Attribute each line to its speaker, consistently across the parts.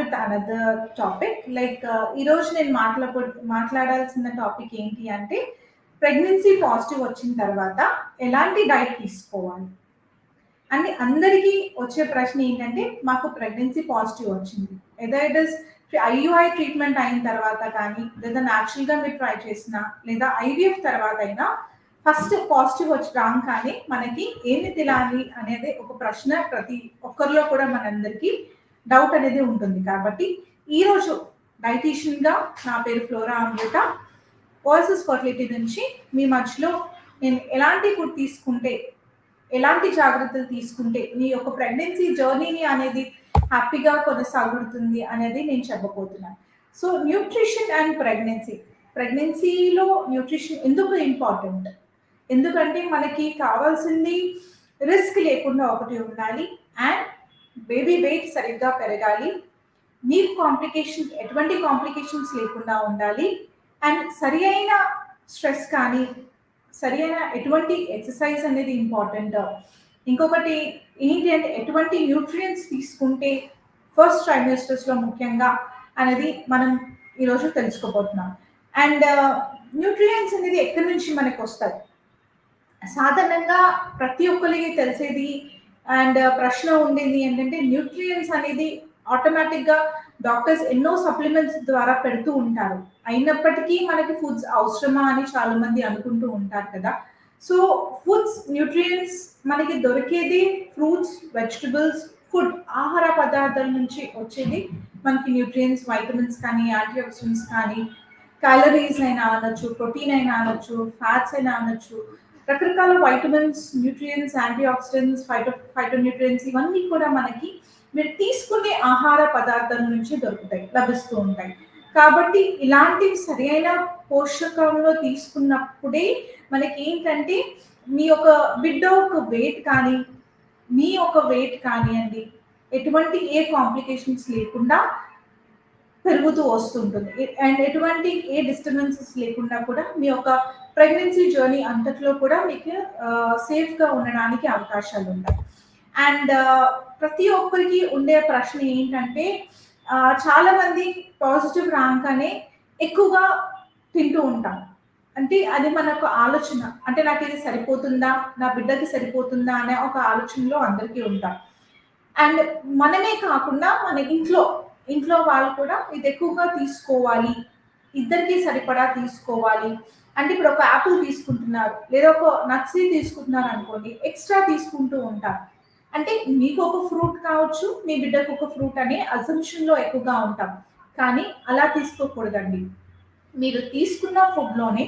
Speaker 1: with another topic. ఈరోజు నేను మాట్లాడాల్సిన టాపిక్ ఏంటి అంటే ప్రెగ్నెన్సీ పాజిటివ్ వచ్చిన తర్వాత ఎలాంటి డైట్ తీసుకోవాలి అని అందరికీ వచ్చే ప్రశ్న ఏంటంటే మాకు ప్రెగ్నెన్సీ పాజిటివ్ వచ్చింది. Either it is IUI treatment అయిన తర్వాత కానీ లేదా న్యాచురల్గా మీరు ట్రై చేసినా లేదా ఐవీఎఫ్ తర్వాత అయినా ఫస్ట్ పాజిటివ్ వచ్చి రాగానే మనకి ఏమి తినాలి అనేది ఒక ప్రశ్న ప్రతి ఒక్కరిలో కూడా మనందరికీ డౌట్ అనేది ఉంటుంది. కాబట్టి ఈరోజు డైటీషియన్గా నా పేరు ఫ్లోరా అమృత, ఓఎస్ఎస్ ఫర్టిలిటీ నుంచి మీ మధ్యలో నేను ఎలాంటి ఫుడ్ తీసుకుంటే ఎలాంటి జాగ్రత్తలు తీసుకుంటే మీ యొక్క ప్రెగ్నెన్సీ జర్నీని అనేది హ్యాపీగా కొనసాగుతుంది అనేది నేను చెప్పబోతున్నాను. సో న్యూట్రిషన్ అండ్ ప్రెగ్నెన్సీలో న్యూట్రిషన్ ఎందుకు ఇంపార్టెంట్? ఎందుకంటే మనకి కావాల్సింది రిస్క్ లేకుండా ఒకటి ఉండాలి, అండ్ బేబీ వెయిట్ సరిగ్గా పెరగాలి, మీకు ఎటువంటి కాంప్లికేషన్స్ లేకుండా ఉండాలి, అండ్ సరి అయిన స్ట్రెస్ కానీ సరి అయిన ఎటువంటి ఎక్సర్సైజ్ అనేది ఇంపార్టెంట్. ఇంకొకటి ఏంటి అంటే ఎటువంటి న్యూట్రియంట్స్ తీసుకుంటే ఫస్ట్ ట్రైమెస్టర్స్లో ముఖ్యంగా అనేది మనం ఈరోజు తెలుసుకోబోతున్నాం. అండ్ న్యూట్రియంట్స్ అనేది ఎక్కడి నుంచి మనకు వస్తాయి? సాధారణంగా ప్రతి ఒక్కరికి తెలిసేది అండ్ ప్రశ్న ఉండేది ఏంటంటే న్యూట్రియంట్స్ అనేది ఆటోమేటిక్గా డాక్టర్స్ ఎన్నో సప్లిమెంట్స్ ద్వారా పెడుతూ ఉంటారు. అయినప్పటికీ మనకి ఫుడ్స్ అవసరమా అని చాలా మంది అనుకుంటూ ఉంటారు కదా. సో ఫుడ్స్ న్యూట్రియంట్స్ మనకి దొరికేది ఫ్రూట్స్, వెజిటబుల్స్, ఫుడ్, ఆహార పదార్థాల నుంచి వచ్చేది మనకి న్యూట్రియంట్స్, వైటమిన్స్ కానీ యాంటీ ఆక్సిడెంట్స్ కానీ క్యాలరీస్ అయినా అనొచ్చు, ప్రోటీన్ అయినా అనొచ్చు, ఫ్యాట్స్ అయినా అనొచ్చు, రకరకాల vitamins, nutrients, antioxidants, phytonutrients ఇవన్నీ కూడా మనకి మీరు తీసుకునే ఆహార పదార్థాల నుంచి లభిస్తూ ఉంటాయి. కాబట్టి ఇలాంటివి సరి అయిన పోషకంలో తీసుకున్నప్పుడే మనకి ఏంటంటే మీ యొక్క బిడ్డ ఒక వెయిట్ కానీ మీ యొక్క వెయిట్ కానివ్వండి ఎటువంటి ఏ కాంప్లికేషన్స్ లేకుండా పెరుగుతూ వస్తుంటుంది, అండ్ ఎటువంటి ఏ డిస్టర్బెన్సెస్ లేకుండా కూడా మీ యొక్క ప్రెగ్నెన్సీ జర్నీ అంతట్లో కూడా మీకు సేఫ్గా ఉండడానికి అవకాశాలు ఉంటాయి. అండ్ ప్రతి ఒక్కరికి ఉండే ప్రశ్న ఏంటంటే చాలా మంది పాజిటివ్ రాగానే ఎక్కువగా తింటూ ఉంటాం. అంటే అది మనకు ఆలోచన, అంటే నాకు ఇది సరిపోతుందా, నా బిడ్డకి సరిపోతుందా అనే ఒక ఆలోచనలో అందరికీ ఉంటాం. అండ్ మనమే కాకుండా మన ఇంట్లో వాళ్ళు కూడా ఇది ఎక్కువగా తీసుకోవాలి, ఇద్దరికి సరిపడా తీసుకోవాలి. అంటే ఇప్పుడు ఒక యాపిల్ తీసుకుంటున్నారు లేదా ఒక నట్స్ తీసుకుంటున్నారు అనుకోండి, ఎక్స్ట్రా తీసుకుంటూ ఉంటారు. అంటే మీకు ఒక ఫ్రూట్ కావచ్చు, మీ బిడ్డకు ఒక ఫ్రూట్ అనే అజంప్షన్లో ఎక్కువగా ఉంటాం. కానీ అలా తీసుకోకూడదండి. మీరు తీసుకున్న ఫుడ్లోనే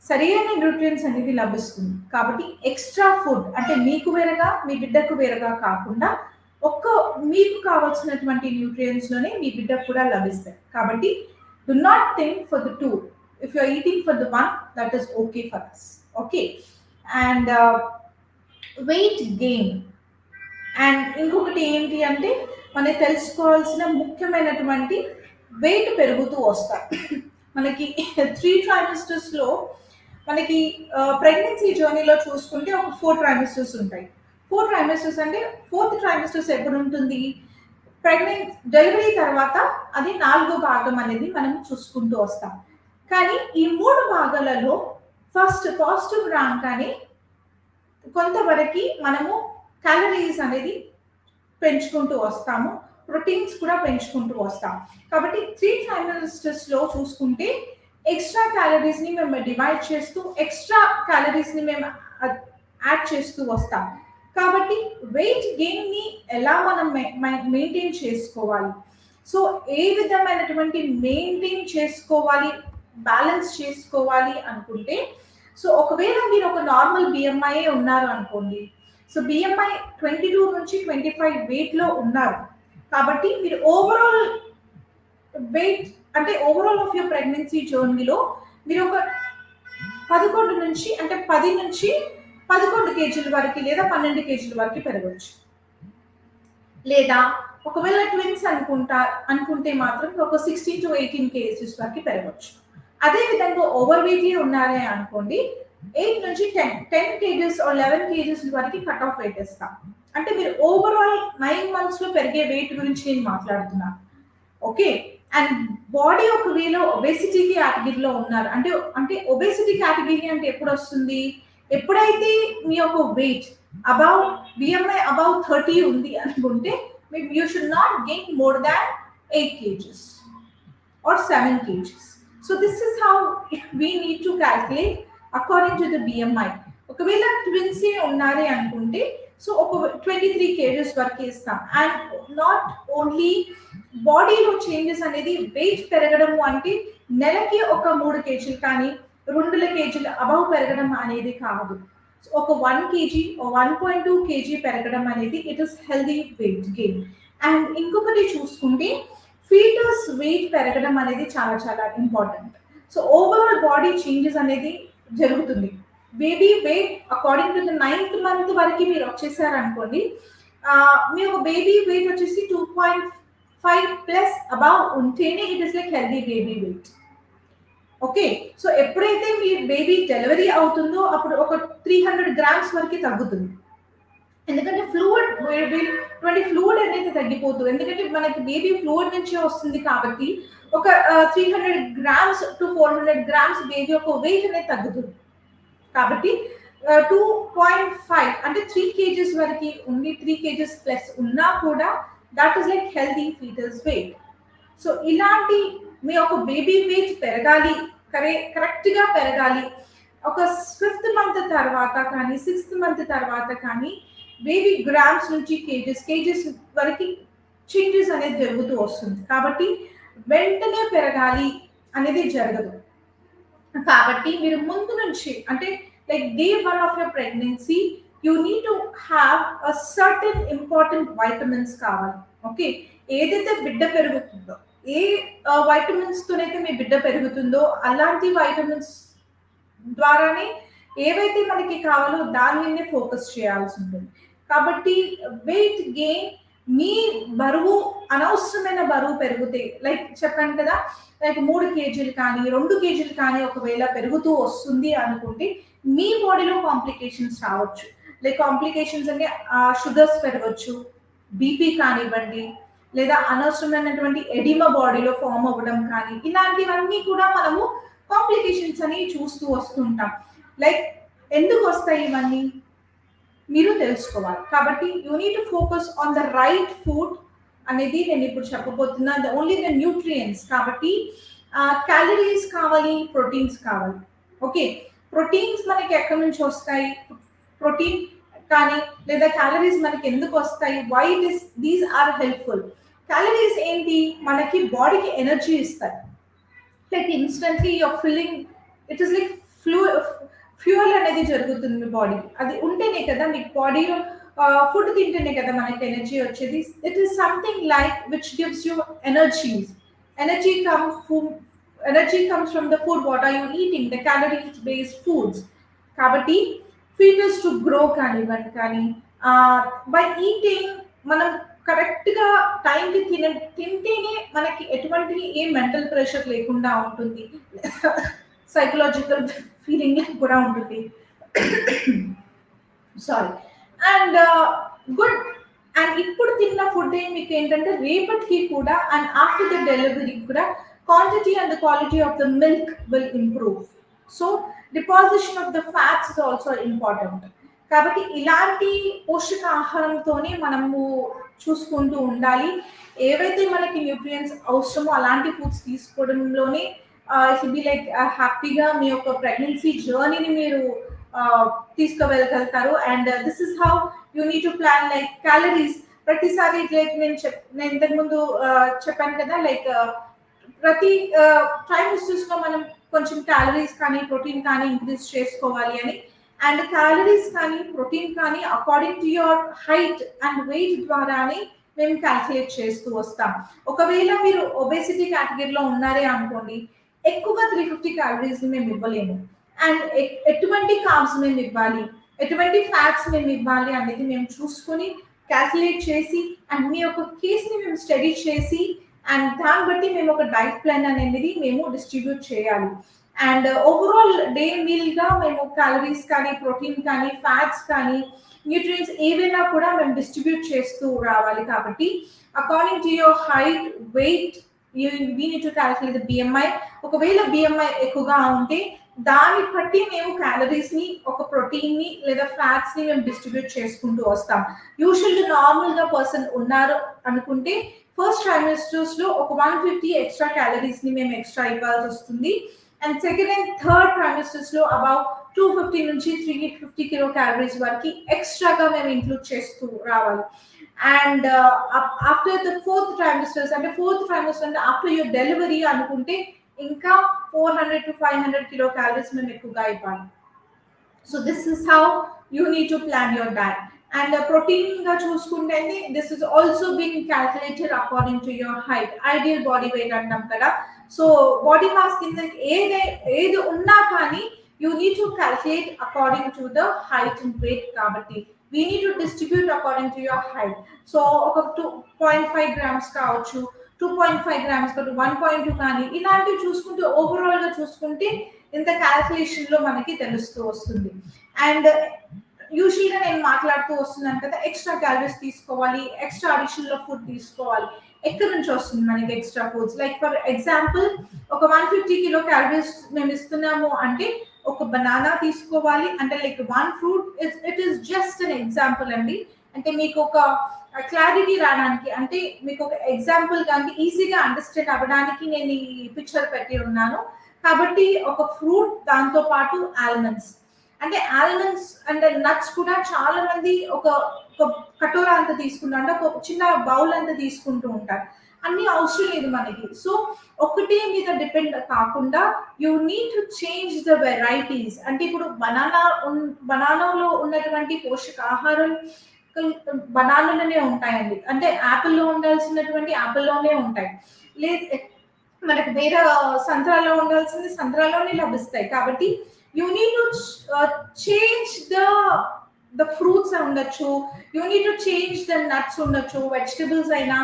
Speaker 1: సరైన న్యూట్రియంట్స్ అనేది లభిస్తుంది. కాబట్టి ఎక్స్ట్రా ఫుడ్ అంటే మీకు వేరుగా మీ బిడ్డకు వేరుగా కాకుండా మీకు కావాల్సినటువంటి న్యూట్రియంట్స్లోనే మీ బిడ్డకు కూడా లభిస్తాయి. కాబట్టి do not think for the two. If you are eating for the one, that is okay for us. Okay. And weight gain. And ఇంకొకటి ఏంటి అంటే మనకి తెలుసుకోవాల్సిన ముఖ్యమైనటువంటి వెయిట్ పెరుగుతూ వస్తాయి. మనకి 3 ట్రైమెస్టర్స్లో మనకి ప్రెగ్నెన్సీ జర్నీలో చూసుకుంటే ఒక 4 ట్రైమెస్టర్స్ ఉంటాయి. 4 ట్రైమెస్టర్స్ అంటే 4th ట్రైమెస్టర్స్ ఎప్పుడు ఉంటుంది? డెలివరీ తర్వాత అది 4వ భాగం అనేది మనం చూసుకుంటూ వస్తాం. కానీ ఈ 3 భాగాలలో ఫస్ట్ పాజిటివ్ రాగానే కొంతవరకు మనము క్యాలరీస్ అనేది పెంచుకుంటూ వస్తాము, ప్రోటీన్స్ కూడా పెంచుకుంటూ వస్తాం. కాబట్టి 3 ట్రైమెస్టర్స్లో చూసుకుంటే ఎక్స్ట్రా క్యాలరీస్ని మేము డివైడ్ చేస్తూ ఎక్స్ట్రా క్యాలరీస్ని మేము యాడ్ చేస్తూ వస్తాం. కాబట్టి వెయిట్ గెయిన్ని ఎలా మనం మెయింటైన్ చేసుకోవాలి? సో ఏ విధమైనటువంటి మెయింటైన్ చేసుకోవాలి, బ్యాలెన్స్ చేసుకోవాలి అనుకుంటే, సో ఒకవేళ మీరు ఒక నార్మల్ బిఎంఐ ఉన్నారు అనుకోండి, సో బిఎంఐ 22 నుంచి 25 వెయిట్లో ఉన్నారు కాబట్టి మీరు ఓవరాల్ వెయిట్ అంటే ఓవరాల్ ఆఫ్ యువర్ ప్రెగ్నెన్సీ జర్నీలో మీరు ఒక 11 నుంచి 11 కేజీల వరకు లేదా 12 కేజీల వరకు పెరగవచ్చు. లేదా ఒకవేళ ట్విన్స్ అనుకుంటే మాత్రం ఒక 16 to 18 కేజీస్ వరకు పెరగవచ్చు. అదేవిధంగా ఓవర్ వెయిట్ ఉన్నారే అనుకోండి, 8 నుంచి 10 కేజీస్ 11 కేజీస్ వరకు కట్ ఆఫ్ వెయిట్ ఇస్తాం. అంటే మీరు ఓవరాల్ 9 months లో పెరిగే వెయిట్ గురించి నేను మాట్లాడుతున్నాను. ఓకే. అండ్ బాడీ ఒకవేళ ఒబేసిటీ కేటగిరీలో ఉన్నారు అంటే అంటే ఒబేసిటీ కేటగిరీ అంటే ఎప్పుడు వస్తుంది, ఎప్పుడైతే మీ యొక్క వెయిట్ అబౌవ్ బిఎంఐ అబౌవ్ 30 ఉంది అనుకుంటే you should not gain more than 8 kgs or 7 kgs. So this is how we need to calculate according to the BMI. ఒకవేళ ట్విన్స్ ఉన్నారే అనుకుంటే సో ఒక 23 kgs వరకు ఇస్తాం. అండ్ నాట్ ఓన్లీ బాడీలో changes అనేది వెయిట్ పెరగడము అంటే నెలకి ఒక 3 kg కానీ 2 kg అబౌవ్ పెరగడం అనేది కాదు. ఒక 1 kg 1.2 kg పెరగడం అనేది it is healthy weight gain. And ఇంకొకటి చూసుకుంటే ఫీటస్ వెయిట్ పెరగడం అనేది చాలా చాలా important. So overall body changes అనేది జరుగుతుంది. Baby wait according to the 9th month వరకు మీరు వచ్చేసారు అనుకోండి, మీ ఒక బేబీ వెయిట్ వచ్చేసి 2.5 ప్లస్ అబౌవ్ ఉంటేనే it is like healthy baby wait. Okay. So ఎప్పుడైతే మీ బేబీ డెలివరీ అవుతుందో అప్పుడు ఒక 300 grams వరకు తగ్గుతుంది. ఎందుకంటే ఫ్లూయిడ్ ఫ్లూయిడ్ అనేది తగ్గిపోతుంది. ఎందుకంటే మనకి బేబీ ఫ్లూయిడ్ నుంచే వస్తుంది కాబట్టి ఒక 300 grams to 400 grams బేబీ యొక్క వెయిట్ అనేది తగ్గుతుంది. కాబట్టి 2.5 అంటే 3 kgs వరకు ఉంది, 3 kgs ప్లస్ ఉన్నా కూడా that is like healthy foetus weight. So ఇలాంటి మీ యొక్క బేబీ వెయిట్ పెరగాలి, కరెక్ట్గా పెరగాలి. ఒక 5th month తర్వాత కానీ 6th month తర్వాత కానీ బేబీ గ్రామ్స్ నుంచి కేజెస్ వరకు చేంజెస్ అనేది జరుగుతూ వస్తుంది. కాబట్టి వెంటనే పెరగాలి అనేది జరగదు. కాబట్టి మీరు ముందు నుంచి అంటే like day 1 of your pregnancy you need to have a certain important vitamins కావాలి. ఓకే. ఏదైతే బిడ్డ పెరుగుతుందో, ఏ వైటమిన్స్ తోనైతే మీ బిడ్డ పెరుగుతుందో అలాంటి వైటమిన్స్ ద్వారానే ఏవైతే మనకి కావాలో దాని మీదే ఫోకస్ చేయాల్సి ఉంటుంది. కాబట్టి వెయిట్ గెయిన్ మీ బరువు అనవసరమైన బరువు పెరిగితే లైక్ చెప్పాను కదా, లైక్ 3 kg కానీ 2 kg కానీ ఒకవేళ పెరుగుతూ వస్తుంది అనుకుంటే మీ బాడీలో కాంప్లికేషన్స్ రావచ్చు. లైక్ కాంప్లికేషన్స్ అంటే షుగర్స్ పెరగచ్చు, బీపీ కానివ్వండి, లేదా అనవసరమైనటువంటి ఎడిమా బాడీలో ఫామ్ అవ్వడం కానీ ఇలాంటివన్నీ కూడా మనము కాంప్లికేషన్స్ అని చూస్తూ వస్తుంటాం. లైక్ ఎందుకు వస్తాయి ఇవన్నీ మీరు తెలుసుకోవాలి. కాబట్టి you need to focus on the right food అనేది నేను ఇప్పుడు చెప్పబోతున్నా. Only the nutrients. కాబట్టి క్యాలరీస్ కావాలి, ప్రోటీన్స్ కావాలి. ఓకే. ప్రోటీన్స్ మనకి ఎక్కడి నుంచి వస్తాయి, ప్రోటీన్ కానీ లేదా క్యాలరీస్ మనకి ఎందుకు వస్తాయి, why these are helpful. Calories ఏంటి, మనకి బాడీకి ఎనర్జీ ఇస్తాయి. Like instantly you're feeling it is like fuel అనేది జరుగుతుంది మీ బాడీకి. అది ఉంటేనే కదా మీకు బాడీలో ఫుడ్ తింటేనే కదా మనకి ఎనర్జీ వచ్చేది. It is something like which gives you energies. Energy comes from the food what are you eating, the calories based foods. కాబట్టి ఫీటస్ టు గ్రో కానివ్వండి కానీ బై ఈటింగ్ మనం కరెక్ట్గా టైంకి తింటేనే మనకి ఎటువంటి ఏ మెంటల్ ప్రెషర్ లేకుండా ఉంటుంది, సైకలాజికల్ ఫీలింగ్ కూడా ఉంటుంది. సారీ. And good. అండ్ ఇప్పుడు తిన్న ఫుడ్ మీకు ఏంటంటే రేపటికి కూడా అండ్ ఆఫ్టర్ ద డెలివరీ కూడా quantity and the quality of the milk will improve. So deposition of the fats is also important. కాబట్టి ఇలాంటి పోషకాహారంతోనే మనము చూసుకుంటూ ఉండాలి. ఏవైతే మనకి న్యూట్రియంట్స్ అవసరమో అలాంటి ఫుడ్స్ తీసుకోవడంలోనే ఇట్ విల్ బి లైక్ హ్యాపీగా మీ యొక్క ప్రెగ్నెన్సీ జర్నీని మీరు తీసుకువెళ్ళగలుగుతారు. And this is how you need to plan like calories. ప్రతిసారి లైక్ నేను ఇంతకుముందు చెప్పాను కదా, లైక్ ప్రతి ట్రైమిస్టర్స్లో మనం కొంచెం క్యాలరీస్ కానీ ప్రోటీన్ కానీ ఇంక్రీజ్ చేసుకోవాలి అని. అండ్ క్యాలరీస్ కానీ ప్రోటీన్ కానీ according to your height and weight ద్వారానే మేము క్యాల్కులేట్ చేస్తూ వస్తాం. ఒకవేళ మీరు ఒబేసిటీ కేటగిరీలో ఉన్నారే అనుకోండి, ఎక్కువగా 350 క్యాలరీస్ మేము ఇవ్వలేము. అండ్ ఎటువంటి కార్బ్స్ మేము ఇవ్వాలి, ఎటువంటి ఫ్యాట్స్ మేము ఇవ్వాలి అనేది మేము చూసుకొని క్యాల్కులేట్ చేసి అండ్ మీ యొక్క కేస్ని మేము స్టడీ చేసి అండ్ దాన్ని బట్టి మేము ఒక డైట్ ప్లాన్ అనేది మేము డిస్ట్రిబ్యూట్ చేయాలి. అండ్ ఓవరాల్ డే మీల్గా మేము క్యాలరీస్ కానీ ప్రోటీన్ కానీ ఫ్యాట్స్ కానీ న్యూట్రియంట్స్ ఏవైనా కూడా మేము డిస్ట్రిబ్యూట్ చేస్తూ రావాలి. కాబట్టి according to your height, weight we need to calculate the BMI. ఒకవేళ బిఎంఐ ఎక్కువగా ఉంటే దాన్ని బట్టి మేము క్యాలరీస్ ని, ఒక ప్రోటీన్ ని లేదా ఫ్యాట్స్ ని మేము డిస్ట్రిబ్యూట్ చేసుకుంటూ వస్తాం. యూజువల్గా నార్మల్ గా పర్సన్ ఉన్నారు అనుకుంటే ఫస్ట్ ట్రైమెస్టర్స్ లో ఒక 150 ఎక్స్ట్రా క్యాలరీస్ ని మేము ఎక్స్ట్రా ఇవ్వాల్సి వస్తుంది. అండ్ సెకండ్ అండ్ థర్డ్ ట్రైమెస్టర్స్ లో అబౌట్ 250 నుంచి 350 కిలో క్యాలరీస్ వరకు ఎక్స్ట్రాగా మేము ఇంక్లూడ్ చేస్తూ రావాలి. అండ్ ఆఫ్టర్ ద ఫోర్త్ ట్రైమెస్టర్స్ అంటే ఫోర్త్ ట్రైమెస్టర్ అంటే ఆఫ్టర్ యువర్ డెలివరీ అనుకుంటే ఇంకా 400 to 500 కిలో క్యాలరీస్ మేము ఎక్కువగా ఇవ్వాలి. So this is how you need to plan your diet. And protein గా చూసుకుంటే this is also being calculated according to your height, ideal body weight అంటాం కదా. సో బాడీ మాస్ కింద ఏది ఉన్నా కానీ you need to calculate according to the height and weight. కాబట్టి we need to distribute according to your height. So ఒక 2.5 grams కావచ్చు, 2.5 grams 1.2 కానీ ఇలాంటివి చూసుకుంటే ఓవరాల్ గా చూసుకుంటే ఇంత క్యాల్కులేషన్ లో మనకి తెలుస్తూ వస్తుంది. అండ్ యూజువల్ గా నేను మాట్లాడుతూ వస్తున్నాను కదా, ఎక్స్ట్రా క్యాలరీస్ తీసుకోవాలి, ఎక్స్ట్రా అడిషనల్ లో ఫుడ్ తీసుకోవాలి. ఎక్కడి నుంచి వస్తుంది మనకి extra foods? Like for example ఒక 150 కిలో క్యాలరీస్ మేము ఇస్తున్నాము అంటే ఒక బనానా తీసుకోవాలి. అంటే like one fruit, it is just an example అండి. అంటే మీకు ఒక క్లారిటీ రావడానికి, అంటే మీకు ఒక ఎగ్జాంపుల్ కానీ ఈజీగా అండర్స్టాండ్ అవ్వడానికి నేను ఈ పిక్చర్ పెట్టి ఉన్నాను. కాబట్టి ఒక ఫ్రూట్, దాంతో పాటు ఆల్మండ్స్. అంటే ఆల్మండ్స్ అండ్ నట్స్ కూడా చాలా మంది ఒక కటోరా అంత తీసుకుంటారు, అంటే ఒక చిన్న బౌల్ అంతా తీసుకుంటూ ఉంటారు. అన్ని అవసరం లేదు మనకి. సో ఒకటి మీద డిపెండ్ కాకుండా you need to change the varieties. అంటే ఇప్పుడు బనానాలో ఉన్నటువంటి పోషకాహారం బనానాలోనే ఉంటాయండి. అంటే యాపిల్లో ఉండాల్సినటువంటి యాపిల్లోనే ఉంటాయి. లేదు మనకు వేరే సంత్రాల్లో ఉండాల్సింది సంత్రాల్లోనే లభిస్తాయి. కాబట్టి you need to change the fruits ఉండొచ్చు, you need to change the nuts ఉండొచ్చు, వెజిటబుల్స్ అయినా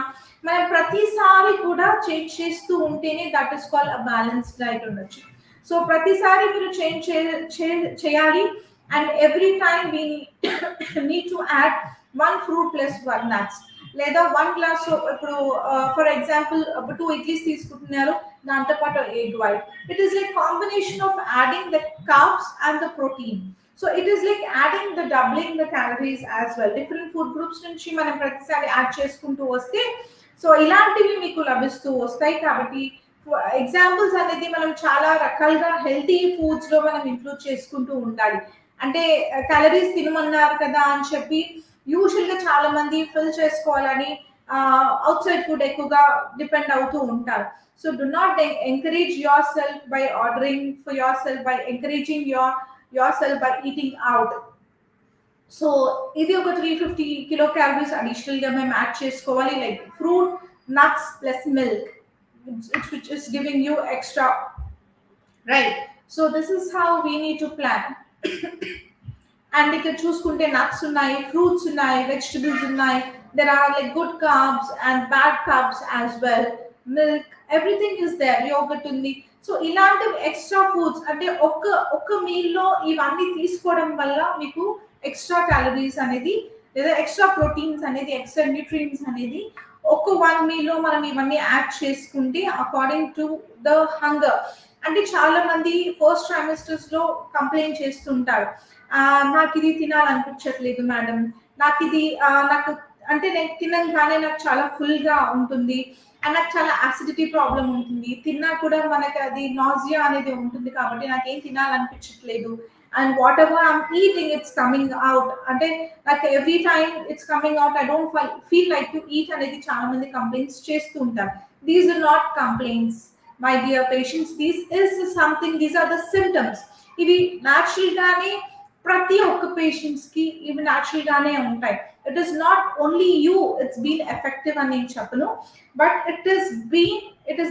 Speaker 1: మనం ప్రతిసారి కూడా చేంజ్ చేస్తూ ఉంటేనే that is called a balanced diet ఉండొచ్చు. సో ప్రతిసారి మీరు చేంజ్ చేయాలి. And every time we need to add 1 fruit plus 1 nuts, లేదా 1 గ్లాస్. ఇప్పుడు ఫర్ ఎగ్జాంపుల్ 2 ఇడ్లీస్ తీసుకుంటున్నారు, దాంతో పాటు egg white. It is like combination of adding the carbs and the protein. So it is like adding the doubling the calories as well. Different food groups నుంచి మనం ప్రతిసారి add చేసుకుంటూ వస్తే so ఇలాంటివి మీకు లభిస్తూ వస్తాయి. కాబట్టి ఎగ్జాంపుల్స్ అనేది మనం చాలా రకాలుగా హెల్తీ ఫుడ్స్ లో మనం ఇంక్లూడ్ చేసుకుంటూ ఉండాలి. అంటే క్యాలరీస్ తినమన్నారు కదా అని చెప్పి యూజువల్ గా చాలా మంది ఫిల్ చేసుకోవాలని అవుట్ సైడ్ ఫుడ్ ఎక్కువగా డిపెండ్ అవుతూ ఉంటారు. So do not encourage your self by ordering for your self, by encouraging your self by eating out. So ఇది ఒక 350 కిలో క్యాలరీస్ అడిషనల్ గా మేము యాడ్ చేసుకోవాలి. Like fruit, nuts plus milk, which is giving you extra, right? So this is how we need to plan. And ఇక్కడ చూసుకుంటే nuts ఉన్నాయి, fruits ఉన్నాయి, vegetables ఉన్నాయి. There are like good carbs and bad carbs as well, milk, everything is there, yogurt ఉంది. So ఇలాంటి extra foods అంటే ఒక్క మీల్లో ఇవన్నీ తీసుకోవడం వల్ల మీకు ఎక్స్ట్రా క్యాలరీస్ అనేది లేదా ఎక్స్ట్రా ప్రోటీన్స్ అనేది, ఎక్స్ట్రా న్యూట్రియన్స్ అనేది ఒక 1 మీల్లో మనం ఇవన్నీ యాడ్ చేసుకుంటే అకార్డింగ్ టు ద హంగర్. అంటే చాలా మంది ఫస్ట్ ట్రైమెస్టర్స్ లో కంప్లైంట్ చేస్తుంటారు, నాకు ఇది తినాలనిపించట్లేదు మేడం, నాకు అంటే నేను తినగానే నాకు చాలా ఫుల్ గా ఉంటుంది అండ్ నాకు చాలా యాసిడిటీ ప్రాబ్లం ఉంటుంది, తిన్నా కూడా మనకి అది నాజియా అనేది ఉంటుంది, కాబట్టి నాకేం తినాలనిపించట్లేదు. And whatever I'm eating it's coming out, అంటే నాకు every time it's coming out, I don't feel like to eat అనేది చాలా మంది కంప్లైంట్స్ చేస్తూ ఉంటారు. These are not complaints my dear patients, these are the symptoms. ఇవి natural గానే ప్రతి ఒక్క పేషెంట్స్ కి ఇవి న్యాచురల్ గానే ఉంటాయి. It is not only you it's been effective అని నేను చెప్పను, but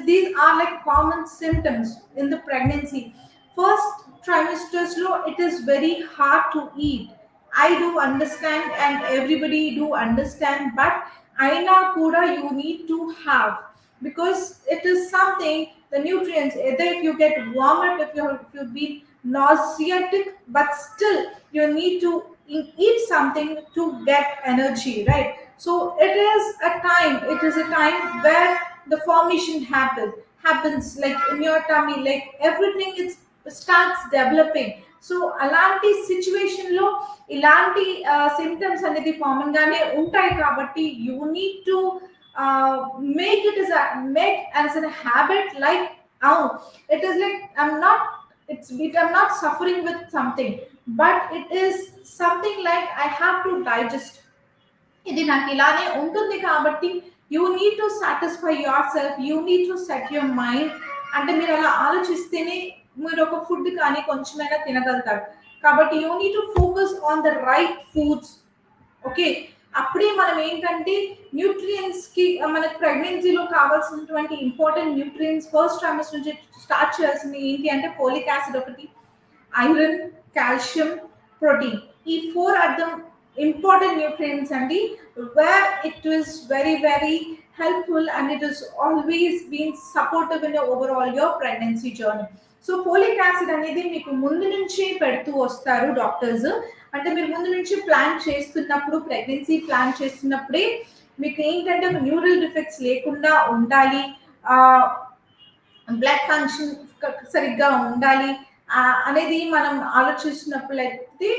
Speaker 1: these are like common symptoms in the pregnancy. First trimesters lo it is very hard to eat. I do understand and everybody do understand, but aina kuda you need to have, because it is something, the nutrients, either if you get vomit, if you've been nauseatic, but still you need to eat something to get energy, right? So it is a time where the formation happens like in your tummy, like everything is starts developing. So అలాంటి situation లో ఇలాంటి symptoms అనేది common గానే ఉంటాయి కాబట్టి you need to make it is make as an habit like అవును it is like I'm not I'm not suffering with something, but it is something like I have to digest. ఇది నాకు ఇలానే ఉంటుంది కాబట్టి you need to satisfy your self, you need to set your mind. అంటే మీరు అలా ఆలోచిస్తేనే మీరు ఒక ఫుడ్ కానీ కొంచెమైనా తినగలుగుతారు. కాబట్టి you need to focus on the right foods. Okay, అప్పుడే మనం ఏంటంటే న్యూట్రియన్స్ కి మనకు ప్రెగ్నెన్సీలో కావాల్సినటువంటి ఇంపార్టెంట్ న్యూట్రియన్స్ ఫస్ట్ ట్రైమస్టర్ నుంచి స్టార్ట్ చేయాల్సింది ఏంటి అంటే ఫోలిక్ యాసిడ్ ఒకటి, ఐరన్, కాల్షియం, ప్రోటీన్. ఈ 4 are the important nutrients and where it is very very helpful and it has always been supportive in your overall your pregnancy journey. So folic acid అనేది మీకు ముందు నుంచి పెడుతూ వస్తారు doctors. అంటే మీరు ముందు నుంచి ప్లాన్ చేస్తున్నప్పుడు ప్రెగ్నెన్సీ ప్లాన్ చేస్తున్నప్పుడే మీకు ఏంటంటే న్యూరల్ డిఫెక్ట్స్ లేకుండా ఉండాలి, బ్లడ్ ఫంక్షన్ సరిగ్గా ఉండాలి అనేది మనం ఆలోచిస్తున్నప్పుడైతే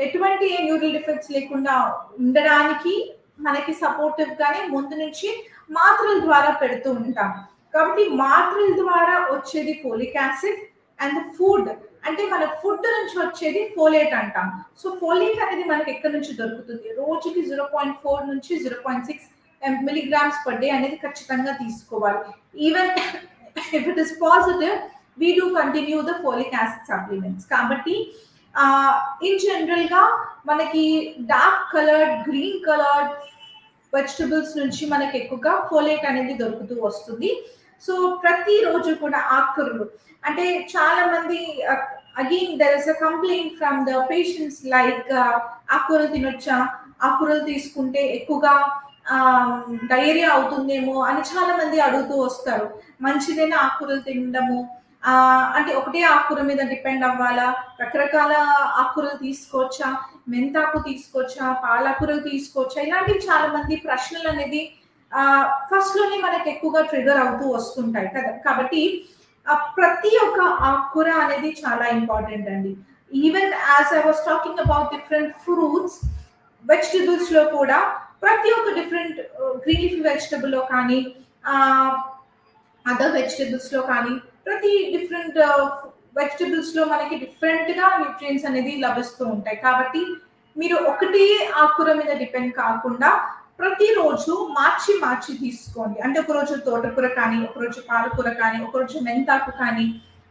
Speaker 1: ఎటువంటి న్యూరల్ డిఫెక్ట్స్ లేకుండా ఉండడానికి మనకి సపోర్టివ్ గానే ముందు నుంచి మాత్రల ద్వారా పెడుతూ ఉంటాం. కాబట్టి మాత్రల ద్వారా వచ్చేది ఫోలిక్ యాసిడ్ అండ్ ఫుడ్ అంటే మన ఫుడ్ నుంచి వచ్చేది ఫోలేట్ అంటాం. సో ఫోలేట్ అనేది మనకి ఎక్కడి నుంచి దొరుకుతుంది, రోజుకి 0.4 నుంచి 0.6 milligrams per day అనేది ఖచ్చితంగా తీసుకోవాలి. Even if it is positive we do continue the folic acid supplements. కాబట్టి ఇన్ జనరల్ గా మనకి dark coloured green coloured vegetables నుంచి మనకి ఎక్కువగా ఫోలేట్ అనేది దొరుకుతూ వస్తుంది. సో ప్రతిరోజు కూడా ఆకుకూరలు అంటే చాలా మంది again there is a complaint from the patients like ఆకుకూరలు తినొచ్చా, ఆకుకూరలు తీసుకుంటే ఎక్కువగా డయేరియా అవుతుందేమో అని చాలా మంది అడుగుతూ వస్తారు. మంచిదైన ఆకుకూరలు తినడము అంటే ఒకటే ఆకుకూర మీద డిపెండ్ అవ్వాలా, రకరకాల ఆకుకూరలు తీసుకోవచ్చా, మెంతాకు తీసుకోవచ్చా, పాలకూరలు తీసుకోవచ్చా, ఇలాంటివి చాలా మంది ప్రశ్నలు అనేది ఫస్ట్ లోనే మనకి ఎక్కువగా ట్రిగర్ అవుతూ వస్తుంటాయి కదా. కాబట్టి ప్రతి ఒక్క ఆకుకూర అనేది చాలా ఇంపార్టెంట్ అండి. Even as I was talking about different fruits, vegetables లో కూడా ప్రతి ఒక్క డిఫరెంట్ గ్రీన్ లీఫీ వెజిటబుల్ లో కానీ అదర్ వెజిటబుల్స్ లో కానీ ప్రతి డిఫరెంట్ వెజిటబుల్స్ లో మనకి డిఫరెంట్ గా న్యూట్రియన్స్ అనేది లభిస్తూ ఉంటాయి. కాబట్టి మీరు ఒకటే ఆకుకూర మీద డిపెండ్ కాకుండా ప్రతిరోజు మార్చి మార్చి తీసుకోండి. అంటే ఒకరోజు తోటకూర కానీ, ఒకరోజు పాలకూర కానీ, ఒకరోజు మెంతాకు కానీ,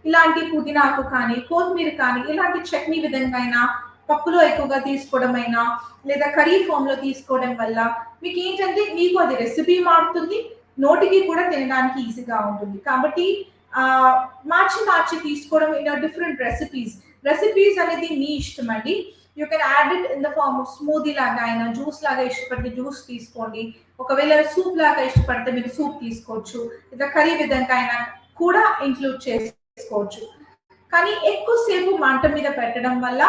Speaker 1: ఇలాంటి పుదీనాకు కానీ, కొత్తిమీర కానీ, ఇలాంటి చట్నీ విధంగా అయినా పప్పులో ఎక్కువగా తీసుకోవడం అయినా లేదా కర్రీ ఫామ్ లో తీసుకోవడం వల్ల మీకు ఏంటంటే మీకు అది రెసిపీ మారుతుంది, నోటికి కూడా తినడానికి ఈజీగా ఉంటుంది. కాబట్టి మార్చి మార్చి తీసుకోవడం ఇన్ డిఫరెంట్ రెసిపీస్ అనేది మీ ఇష్టం అండి. You can add it in the form of smoothie లాగా అయినా, జ్యూస్ లాగా ఇష్టపడితే జ్యూస్ తీసుకోండి, ఒకవేళ సూప్ లాగా ఇష్టపడితే మీరు సూప్ తీసుకోవచ్చు, లేదా కర్రీ విధంగా అయినా కూడా ఇంక్లూడ్ చేసుకోవచ్చు. కానీ ఎక్కువసేపు మంట మీద పెట్టడం వల్ల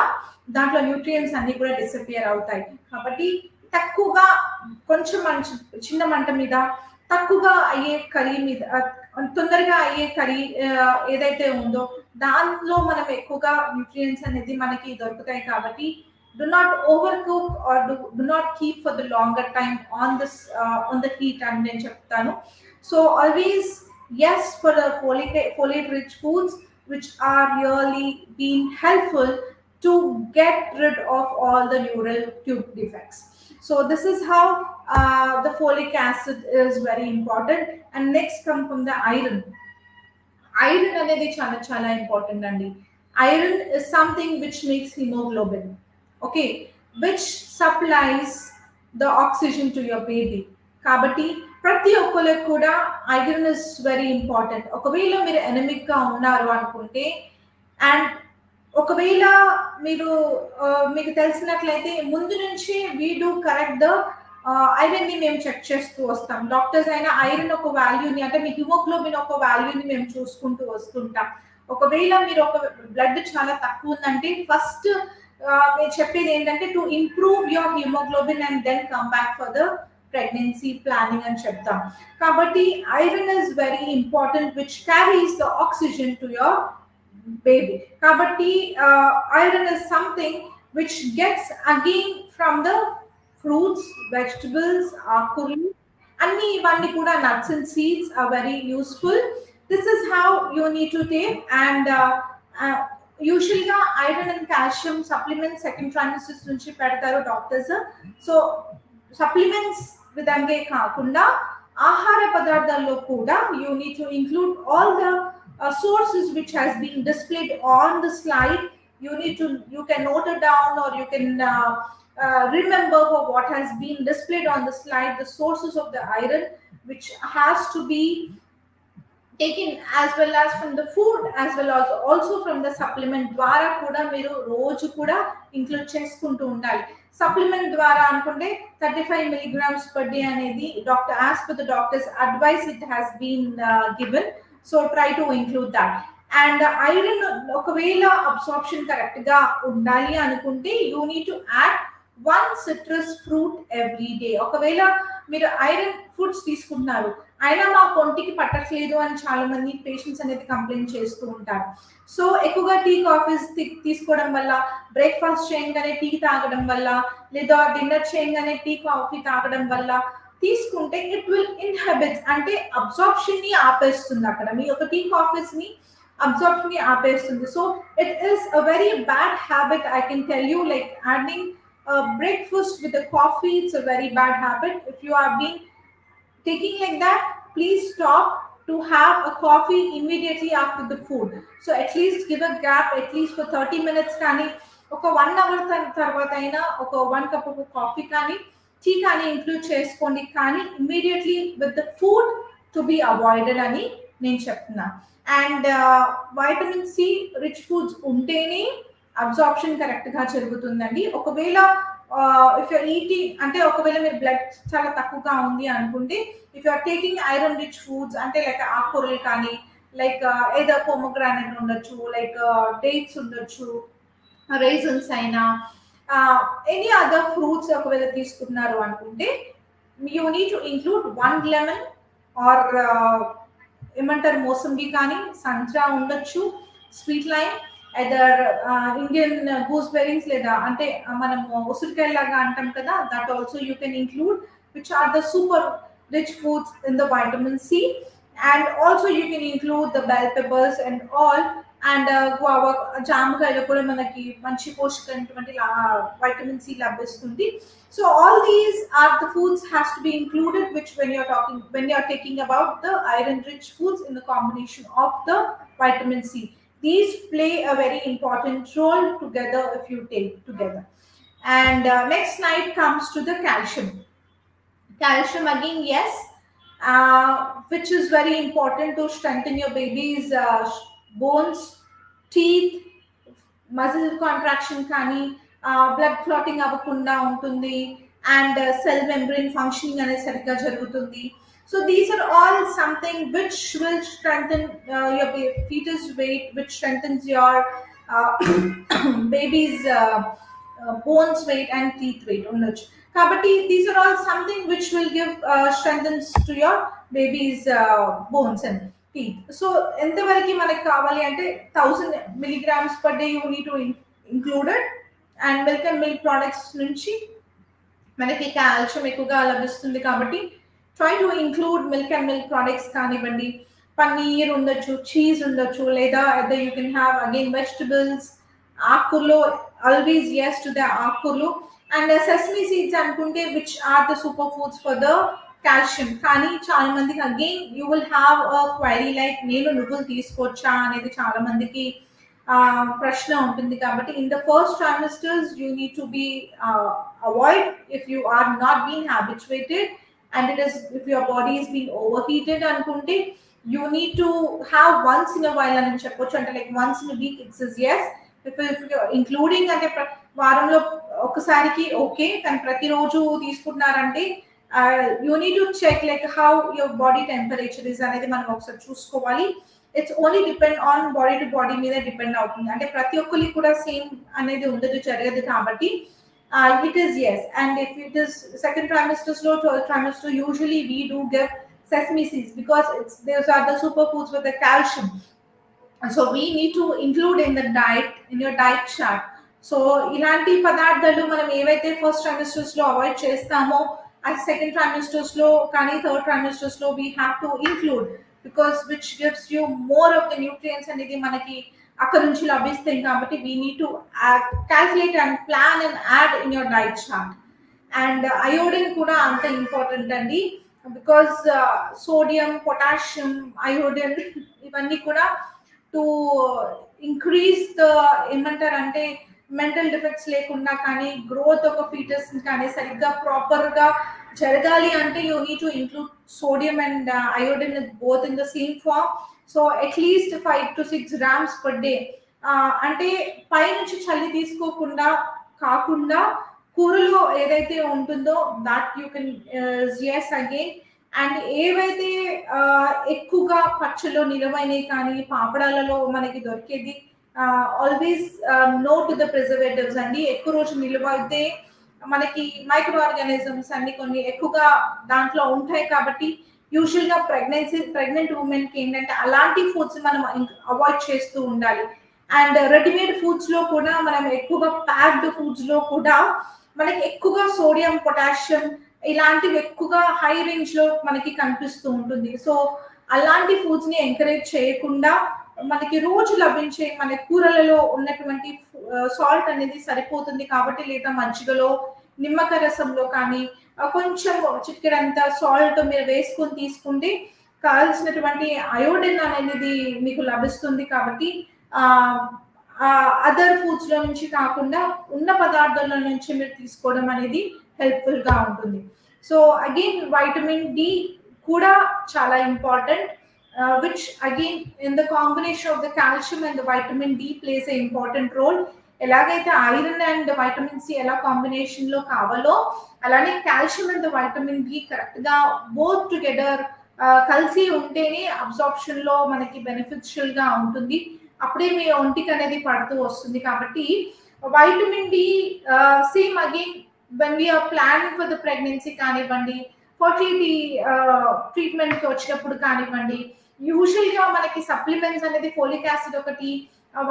Speaker 1: దాంట్లో న్యూట్రియన్స్ అన్ని కూడా డిసపియర్ అవుతాయి. కాబట్టి తక్కువగా కొంచెం చిన్న మంట మీద తక్కువగా అయ్యే కర్రీ మీద తొందరగా అయ్యే కర్రీ ఏదైతే ఉందో దానిలో మనం ఎక్కువగా న్యూట్రియన్స్ అనేది మనకి దొరుకుతాయి. కాబట్టి do not overcook or do not keep for the longer time on the heat అని నేను చెప్తాను. So always yes for the folate rich foods which are really being helpful to get rid of all the neural tube defects. So this is how the folic acid is very important. And next come from the iron. Iron అనేది చాలా చాలా important అండి. Iron is something which makes hemoglobin, okay, which supplies the oxygen to your baby. కాబట్టి ప్రతి ఒక్కరికి కూడా iron is very important. ఒకవేళ మీరు ఎనమిక్ గా ఉన్నారు అనుకుంటే అండ్ ఒకవేళ మీరు మీకు తెలిసినట్లయితే ముందు నుంచి we do correct the iron ని మేము చెక్ చేస్తూ వస్తాం. డాక్టర్స్ అయినా ఐరన్ ఒక వాల్యూని అంటే మీ హిమోగ్లోబిన్ ఒక వాల్యూని మేము చూసుకుంటూ వస్తుంటాం. ఒకవేళ మీరు ఒక బ్లడ్ చాలా తక్కువ ఉందంటే ఫస్ట్ మీరు చెప్పేది ఏంటంటే to improve your haemoglobin and then come back for the pregnancy planning అని చెప్తాం. కాబట్టి iron is very important which carries the oxygen to your baby. Kabatti iron is something which gets again from the fruits, vegetables, akuru, anni ivanni kuda nuts and seeds are very useful. This is how you need to take, and uh, usually iron and calcium supplements second trimester nunchi pedtaru doctors. So supplements vidange kaakunda ahara padarthallo kuda you need to include all the sources which has been displayed on the slide. You can note it down, or you can remember what has been displayed on the slide, the sources of the iron which has to be taken, as well as from the food, as well as also from the supplement ద్వారా కూడా మీరు రోజు కూడా include చేసుకుంటూ ఉండాలి. Supplement ద్వారా అనుకుంటే 35 milligrams per day అనేది doctor as per the doctor's advice it has been given. So try to include that. And iron ఒకవేళ అబ్సార్ప్షన్ కరెక్ట్ గా ఉండాలి అనుకుంటే you need to add 1 citrus fruit every day. ఒకవేళ మీరు iron foods తీసుకుంటున్నారు అయినా మా ఒంటికి పట్టట్లేదు అని చాలా మంది పేషెంట్స్ అనేది కంప్లైంట్ చేస్తూ ఉంటారు. సో ఎక్కువగా టీ కాఫీస్ తీసుకోవడం వల్ల, బ్రేక్ఫాస్ట్ చేయగానే టీ తాగడం వల్ల, లేదా డిన్నర్ చేయగానే టీ కాఫీ తాగడం వల్ల తీసుకుంటే ఇట్ విల్ ఇన్హెబిట్స్, అంటే అబ్సార్ప్షన్ ని ఆపేస్తుంది. అక్కడ మీ యొక్క టీ కాఫీస్ ని అబ్సార్ప్షన్ ని ఆపేస్తుంది. So it is a very bad habit. I can tell you, like adding breakfast with a coffee, it's a very bad habit. If you have been taking like that, please stop to have a coffee immediately after the food. So at least give a gap at least for 30 minutes kani oka 1 hour tarvata aina oka 1 cup of coffee kani tea kani include cheskondi, kani immediately with the food to be avoided ani nenu cheptunna. And vitamin C rich foods untene absorption correct గా జరుగుతుందండి. ఒకవేళ if you're eating అంటే ఒకవేళ మీరు blood చాలా తక్కువగా ఉంది అనుకుంటే, if you're taking iron rich foods అంటే లైక్ ఆకుకూరలు కానీ, లైక్ ఏదో పొమోగ్రానైట్ ఉండొచ్చు, లైక్ డేట్స్ ఉండొచ్చు, రైజన్స్ అయినా, ఎనీ అదర్ ఫ్రూట్స్ ఒకవేళ తీసుకున్నారు అనుకుంటే you need to include 1 lemon or ఏమంటారు మోసంబి కానీ, సంత్రా ఉండొచ్చు, sweet lime, either Indian gooseberries, లేదా అంటే మనము ఉసిరికాయలాగా అంటాం కదా, that also you can include, which are the super rich foods in the vitamin C. And also you can include the bell peppers and all. And guava, జామకాయలో కూడా మనకి మంచి పోషకమైనటువంటి వైటమిన్ సి లభిస్తుంది. So all these are the foods has to be included, which when you are taking about the iron rich foods in the combination of the vitamin C. These play a very important role together if you take together. And next slide comes to the calcium. Calcium again, yes, which is very important to strengthen your baby's bones, teeth, muscle contraction కానీ, blood clotting అవ్వకుండా ఉంటుంది, and cell membrane functioning అనేది సరిగ్గా జరుగుతుంది. So these are all something which will strengthen your fetus weight, which strengthens your baby's bones weight and teeth weight. Kabatti, these are all something which will give strengthens to your baby's bones and teeth. So entavariki manaku kavali ante 1000 milligrams per day you need to include it. And milk and milk products nunchi మనకి calcium ఎక్కువగా లభిస్తుంది కాబట్టి try to include milk and milk products కానివ్వండి, పన్నీర్ ఉండొచ్చు, cheese ఉండొచ్చు, లేదా you can have again vegetables, ఆకుకూరలు, always yes to the ఆకుకూరలు. అండ్ సెసమీ సీడ్స్ అనుకుంటే which are the super foods for the calcium. కానీ చాలా మందికి again you will have a query like నేను నువ్వులు తీసుకోవచ్చా అనేది చాలా మందికి ప్రశ్న ఉంటుంది. కాబట్టి in the first trimesters you need to be avoid if you are not been habituated, and it is if your body is being overheated anukunte you need to have once in a while అని చెప్పొచ్చు. అంటే like once in a week it says yes. if you're including అంటే వారంలో ఒకసారికి okay, కానీ ప్రతిరోజు తీసుకుంటున్నారంటే you need to check like how your body temperature is అనేది మనం ఒకసారి చూసుకోవాలి. It's only depend on body to body మీద డిపెండ్ అవుతుంది. అంటే ప్రతి ఒక్కరికి కూడా సేమ్ అనేది ఉండదు, జరగదు. కాబట్టి It is, yes. And if it is second trimester, slow third trimester, usually we do give sesame seeds because it's those are the superfoods with the calcium. And so we need to include in the diet, in your diet chart. So ఇలాంటి పదార్థాలు మనం ఏవైతే first trimesters లో avoid చేస్తామో అది second trimesters లో కానీ third trimesters లో we have to include because which gives you more of the nutrients అనేది మనకి అక్కడ నుంచి లభిస్తాయి కాబట్టి we need to calculate and plan and add in your diet chart. And iodine కూడా అంత ఇంపార్టెంట్ అండి బికాస్ సోడియం పొటాషియం అయోడిన్ ఇవన్నీ కూడా టు ఇంక్రీజ్ ద ఏమంటారంటే మెంటల్ డిఫెక్ట్స్ లేకుండా కానీ గ్రోత్ ఒక ఫీటస్ కానీ సరిగ్గా ప్రాపర్గా జరగాలి అంటే you need to include sodium and iodine both in the same form. So at least 5 to 6 grams per day. అంటే పైనుంచి చల్లి తీసుకోకుండా కాకుండా కూరలో ఏదైతే ఉంటుందో that you can yes again. And ఏవైతే ఎక్కువగా పచ్చలో నిలవైనవి కానీ పాపడాలలో మనకి దొరికేది always no to the preservatives అండి. ఎక్కువ రోజు నిల్వ అయితే మనకి మైక్రో ఆర్గానిజమ్స్ అన్ని కొన్ని ఎక్కువగా దాంట్లో ఉంటాయి కాబట్టి యూజువల్గా ప్రెగ్నెంట్ ఉమెన్కి ఏంటంటే అలాంటి ఫుడ్స్ మనం అవాయిడ్ చేస్తూ ఉండాలి. అండ్ రెడీమేడ్ ఫుడ్స్ లో కూడా మనం ఎక్కువగా ప్యాక్డ్ ఫుడ్స్ లో కూడా మనకి ఎక్కువగా సోడియం పొటాషియం ఇలాంటివి ఎక్కువగా హై రేంజ్ లో మనకి కనిపిస్తూ ఉంటుంది. సో అలాంటి ఫుడ్స్ ని ఎంకరేజ్ చేయకుండా మనకి రోజు లభించే మన కూరలలో ఉన్నటువంటి సాల్ట్ అనేది సరిపోతుంది కాబట్టి లేదా మజ్జిగలో నిమ్మకాయ రసంలో కానీ కొంచెం చిటికెడంత సాల్ట్ మీరు వేసుకొని తీసుకుంటే కావాల్సినటువంటి అయోడిన్ అనేది మీకు లభిస్తుంది. కాబట్టి అదర్ ఫుడ్స్ లో నుంచి కాకుండా ఉన్న పదార్థాల నుంచి మీరు తీసుకోవడం అనేది హెల్ప్ఫుల్ గా ఉంటుంది. సో అగైన్ వైటమిన్ డి కూడా చాలా important which again in the combination of the calcium and the vitamin D plays a important role. ఎలాగైతే ఐరన్ అండ్ వైటమిన్ సి ఎలా కాంబినేషన్ లో కావాలో అలానే calcium and vitamin D correct గా both together కలిసి ఉంటేనే అబ్సార్ప్షన్ లో మనకి బెనిఫిషియల్ గా ఉంటుంది. అప్పుడే మీ ఒంటికి అనేది పడుతూ వస్తుంది. కాబట్టి vitamin D same again when we're planning for the pregnancy కానివ్వండి ఫర్టిలిటీ ట్రీట్మెంట్కి వచ్చినప్పుడు కానివ్వండి యూజువల్గా మనకి సప్లిమెంట్స్ అనేది ఫోలిక్ యాసిడ్ ఒకటి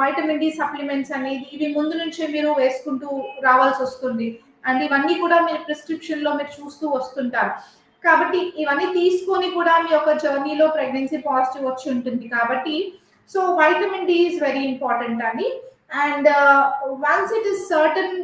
Speaker 1: వైటమిన్ డి సప్లిమెంట్స్ అనేది ఇవి ముందు నుంచే మీరు వేసుకుంటూ రావాల్సి వస్తుంది. అండ్ ఇవన్నీ కూడా మీరు ప్రిస్క్రిప్షన్లో మీరు చూస్తూ వస్తుంటారు కాబట్టి ఇవన్నీ తీసుకొని కూడా మీ యొక్క జర్నీలో ప్రెగ్నెన్సీ పాజిటివ్ వచ్చి ఉంటుంది. కాబట్టి so vitamin D is very important అండి. And once it is certain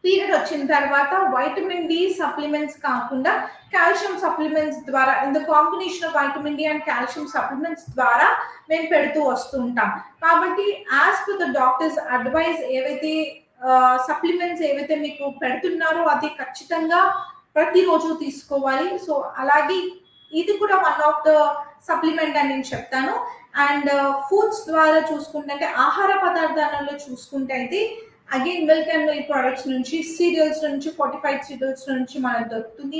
Speaker 1: period వచ్చిన తర్వాత వైటమిన్ డి సప్లిమెంట్స్ కాకుండా కాల్షియం సప్లిమెంట్స్ ద్వారా in the combination of vitamin D and calcium supplements ద్వారా మేము పెడుతూ వస్తూ ఉంటాం. కాబట్టి as per the doctors advise ఏవైతే సప్లిమెంట్స్ ఏవైతే మీకు పెడుతున్నారో అది ఖచ్చితంగా ప్రతిరోజు తీసుకోవాలి. సో అలాగే ఇది కూడా వన్ ఆఫ్ ద సప్లిమెంట్ అని నేను చెప్తాను. అండ్ ఫుడ్స్ ద్వారా చూసుకుంటే ఆహార పదార్థాలలో చూసుకుంటే అయితే again milk and milk products నుంచి సీరియల్స్ నుంచి ఫోర్టిఫైడ్ సీరియల్స్ నుంచి మనకు దొరుకుతుంది.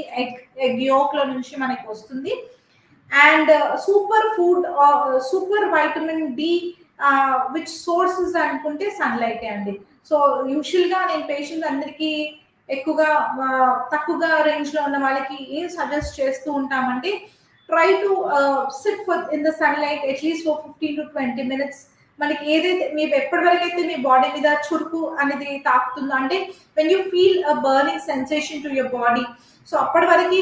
Speaker 1: ఎగ్ యోక్లో నుంచి మనకి వస్తుంది. And super vitamin D which sources అనుకుంటే సన్లైట్ అండి. సో యూజువల్గా నేను పేషెంట్స్ అందరికీ ఎక్కువగా తక్కువగా రేంజ్ లో ఉన్న వాళ్ళకి ఏం సజెస్ట్ చేస్తూ ఉంటామంటే try to sit for in the sunlight at least for 15 to 20 minutes. మనకి ఏదైతే మీరు ఎప్పటి వరకు అయితే మీ బాడీ మీద చురుకు అనేది తాకుతుందో అంటే when you feel a burning sensation to your body so అప్పటి వరకు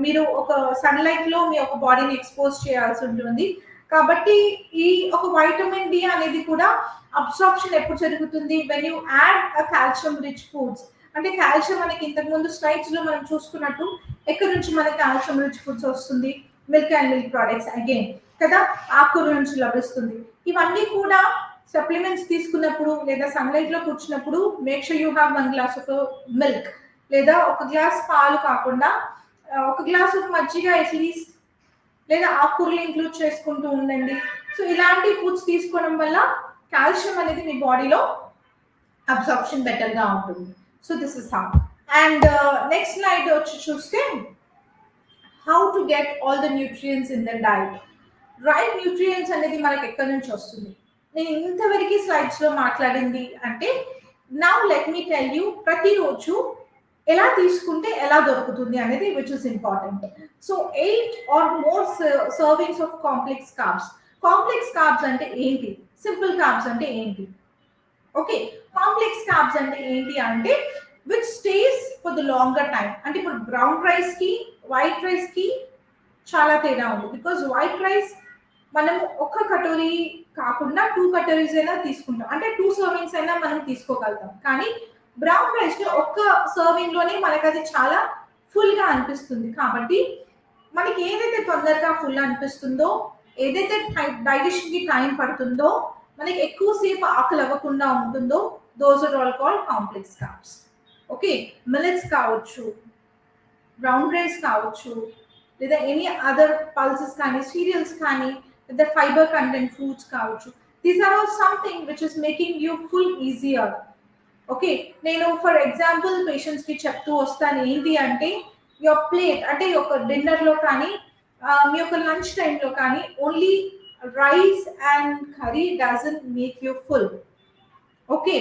Speaker 1: మీరు ఒక సన్లైట్ లో మీ యొక్క బాడీని ఎక్స్పోజ్ చేయాల్సి ఉంటుంది. కాబట్టి ఈ ఒక వైటమిన్ డి అనేది కూడా అబ్సార్ప్షన్ ఎప్పుడు జరుగుతుంది when you add a calcium rich foods. అంటే కాల్షియం మనకి ఇంతకు ముందు స్లైడ్స్ లో మనం చూసుకున్నట్టు ఎక్కడి నుంచి మనకి కాల్షియం రిచ్ ఫుడ్స్ వస్తుంది milk and milk products again కదా ఆకుకూర నుంచి లభిస్తుంది. ఇవన్నీ కూడా సప్లిమెంట్స్ తీసుకున్నప్పుడు లేదా సన్లైట్ లో కూర్చున్నప్పుడు make sure you have 1 glass of milk లేదా 1 glass పాలు కాకుండా 1 glass ఆఫ్ మజ్జిగ అట్లీస్ట్ లేదా ఆకుకూరలు ఇంక్లూడ్ చేసుకుంటూ ఉండండి. సో ఇలాంటి ఫుడ్స్ తీసుకోవడం వల్ల కాల్షియం అనేది మీ బాడీలో అబ్సార్ప్షన్ బెటర్ గా ఉంటుంది. So this is how. And next slide వచ్చి చూస్తే how to get all the nutrients in the diet. Right nutrients అనేది మనకి ఎక్కడి నుంచి వస్తుంది. నేను ఇంతవరకు స్లైడ్స్ లో మాట్లాడింది అంటే now let me tell you ప్రతిరోజు ఎలా తీసుకుంటే ఎలా దొరుకుతుంది అనేది which is important. So 8 or more servings of complex carbs. Complex carbs అంటే ఏంటి, సింపుల్ కార్బ్స్ అంటే ఏంటి? ఓకే, కాంప్లెక్స్ కార్బ్స్ అంటే ఏంటి అంటే which stays for the longer time. అంటే ఇప్పుడు బ్రౌన్ రైస్ కి వైట్ రైస్ కి చాలా తేడా ఉంది. బికాజ్ వైట్ రైస్ మనము ఒక కటోరీ కాకుండా 2 కటోరీస్ అయినా తీసుకుంటాం, అంటే 2 సర్వింగ్స్ అయినా మనం తీసుకోగలుగుతాం. కానీ బ్రౌన్ రైస్ లో ఒక్క సర్వింగ్ లోనే మనకు అది చాలా ఫుల్ గా అనిపిస్తుంది. కాబట్టి మనకి ఏదైతే తొందరగా ఫుల్ అనిపిస్తుందో, ఏదైతే డైజెషన్ కి టైం పడుతుందో, మనకి ఎక్కువసేపు ఆకలి అవ్వకుండా ఉంటుందో, those are all called complex carbs. Okay, millets కావచ్చు, బ్రౌన్ రైస్ కావచ్చు, లేదా ఎనీ అదర్ పల్సెస్ కానీ, సీరియల్స్ కానీ, లేదా ఫైబర్ కంటెంట్ ఫ్రూట్స్ కావచ్చు. These are all something which is making you full easier. Okay, నేను ఫర్ ఎగ్జాంపుల్ పేషెంట్స్ కి చెప్తూ వస్తాను ఏంటి అంటే, యువర్ ప్లేట్ అంటే ఈ యొక్క డిన్నర్ లో కానీ మీ యొక్క లంచ్ టైంలో కానీ only rice and curry doesn't make you full. Okay,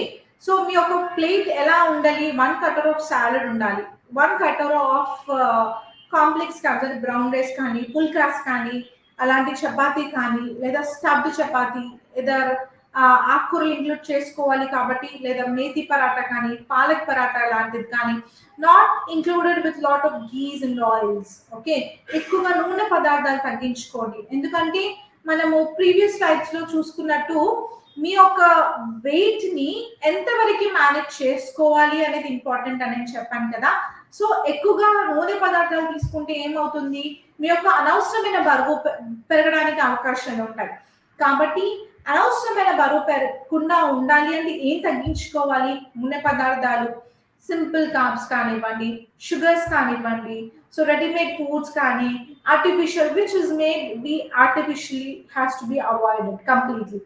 Speaker 1: so మీ యొక్క ప్లేట్ ఎలా ఉండాలి? 1 కటర్ ఆఫ్ సాలడ్ ఉండాలి, 1 కటర్ ఆఫ్ కాంప్లెక్స్ కార్బ్స్ అంటే బ్రౌన్ రైస్ కానీ, పుల్కాస్ కానీ, అలాంటి చపాతీ కానీ, లేదా స్టఫ్డ్ చపాతీ, లేదా ఆకుకూరలు ఇంక్లూడ్ చేసుకోవాలి కాబట్టి, లేదా మేతి పరాటా కానీ, పాలక్ పరాటా లాంటిది కానీ, not included with lot of ghees and oils. Okay, ఎక్కువగా నూనె పదార్థాలు తగ్గించుకోండి. ఎందుకంటే మనము ప్రీవియస్ స్లైడ్స్ లో చూసుకున్నట్టు మీ యొక్క వెయిట్ ని ఎంతవరకు మేనేజ్ చేసుకోవాలి అనేది ఇంపార్టెంట్ అని నేను చెప్పాను కదా. సో ఎక్కువగా నూనె పదార్థాలు తీసుకుంటే ఏమవుతుంది, మీ యొక్క అనవసరమైన బరువు పెరగడానికి అవకాశాలు ఉంటాయి. కాబట్టి అనవసరమైన బరువు పెరగకుండా ఉండాలి అంటే ఏం తగ్గించుకోవాలి? నూనె పదార్థాలు, సింపుల్ కార్బ్స్ కానివ్వండి, షుగర్స్ కానివ్వండి, సో రెడీమేడ్ ఫుడ్స్ కానీ, artificial which is made be artificially has to be avoided completely.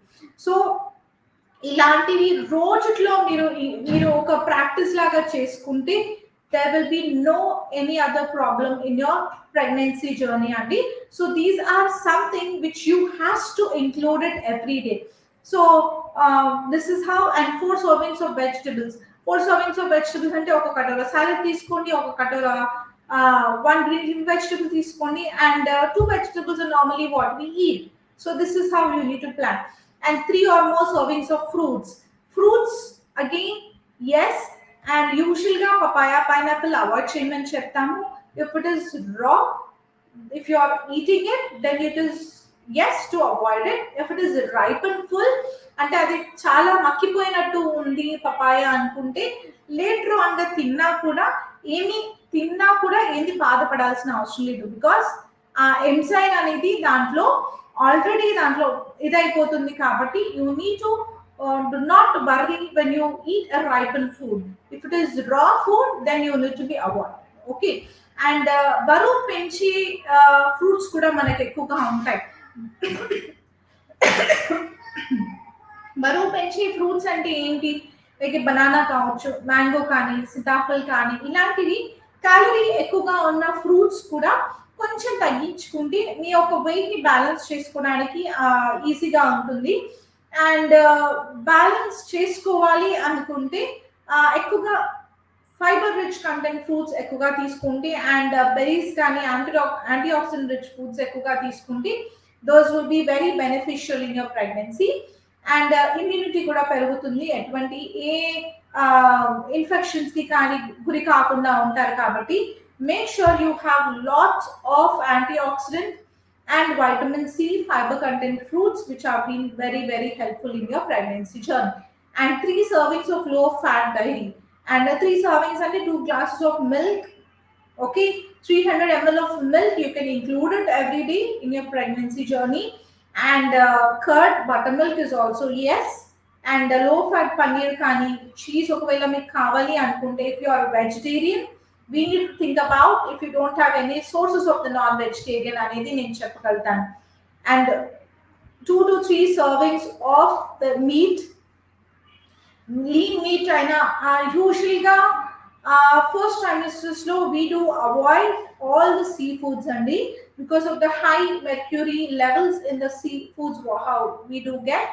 Speaker 1: So ఇలాంటివి రోజుట్లో మీరు మీరు ఒక ప్రాక్టీస్ లాగా చేసుకుంటే there will be no any other problem in your pregnancy journey andi. So these are something which you has to include it every day. So this is how. And 4 servings of vegetables. 4 servings of vegetables ante oka katora salad teeskondi, oka katora one green vegetable teeskondi, and 2 vegetables are normally what we eat. So this is how you need to plan. And 3 or more servings of fruits. Fruits again, yes, and usually papaya, pineapple avoid cheyamani cheptamu. If it is raw, if you are eating it, then it is yes to avoid it. If it is ripe and full అంటే అది చాలా మక్కిపోయినట్టు ఉంది papaya అనుకుంటే, later on గా తిన్నా కూడా ఏంది బాధపడాల్సిన అవసరం లేదు. బికాస్ ఆ ఎంజైమ్ అనేది దాంట్లో ఆల్రెడీ దాంట్లో ఇదైపోతుంది. కాబట్టి you need to do not worry when you eat a ripened food. If it is raw food, then you need to be avoided. Okay, and బరువు పెంచి ఫ్రూట్స్ కూడా మనకి ఎక్కువగా ఉంటాయి. బరువు పెంచి ఫ్రూట్స్ అంటే ఏంటి? లైక్ బనానా కావచ్చు, మ్యాంగో కానీ, సీతాఫల్ కానీ, ఇలాంటివి క్యాలరీ ఎక్కువగా ఉన్న ఫ్రూట్స్ కూడా కొంచెం తగ్గించుకుంటే మీ యొక్క వెయిట్ ని బ్యాలెన్స్ చేసుకోవడానికి ఈజీగా ఉంటుంది. అండ్ బ్యాలెన్స్ చేసుకోవాలి అనుకుంటే ఎక్కువగా ఫైబర్ రిచ్ కంటెంట్ ఫ్రూట్స్ ఎక్కువగా తీసుకుంటే, అండ్ బెర్రీస్ కానీ, యాంటీ ఆక్సిడెంట్ రిచ్ ఫుడ్స్ ఎక్కువగా తీసుకుంటే those will be very beneficial in your pregnancy. And immunity కూడా పెరుగుతుంది, ఎటువంటి ఏ ఇన్ఫెక్షన్స్ కి కానీ గురి కాకుండా ఉంటారు. కాబట్టి make sure you have lots of anti oxidant and vitamin C, fiber content fruits which have been very very helpful in your pregnancy journey. And 3 servings of low fat dairy, and 3 servings and 2 glasses of milk. Okay, 300 ml of milk you can include it every day in your pregnancy journey. And curd, buttermilk is also yes. And low fat paneer kani, cheese okavela meeku kavali anukunte, if you are a vegetarian, we need to think about if you don't have any sources of the non-vegetarian అనేది నేను చెప్పగలుగుతాను. And 2 to 3 servings of the meat, lean meat అయినా యూజువల్గా first trimesters లో we do avoid all the seafoods అండి, because of the high mercury levels in the seafoods how we do get.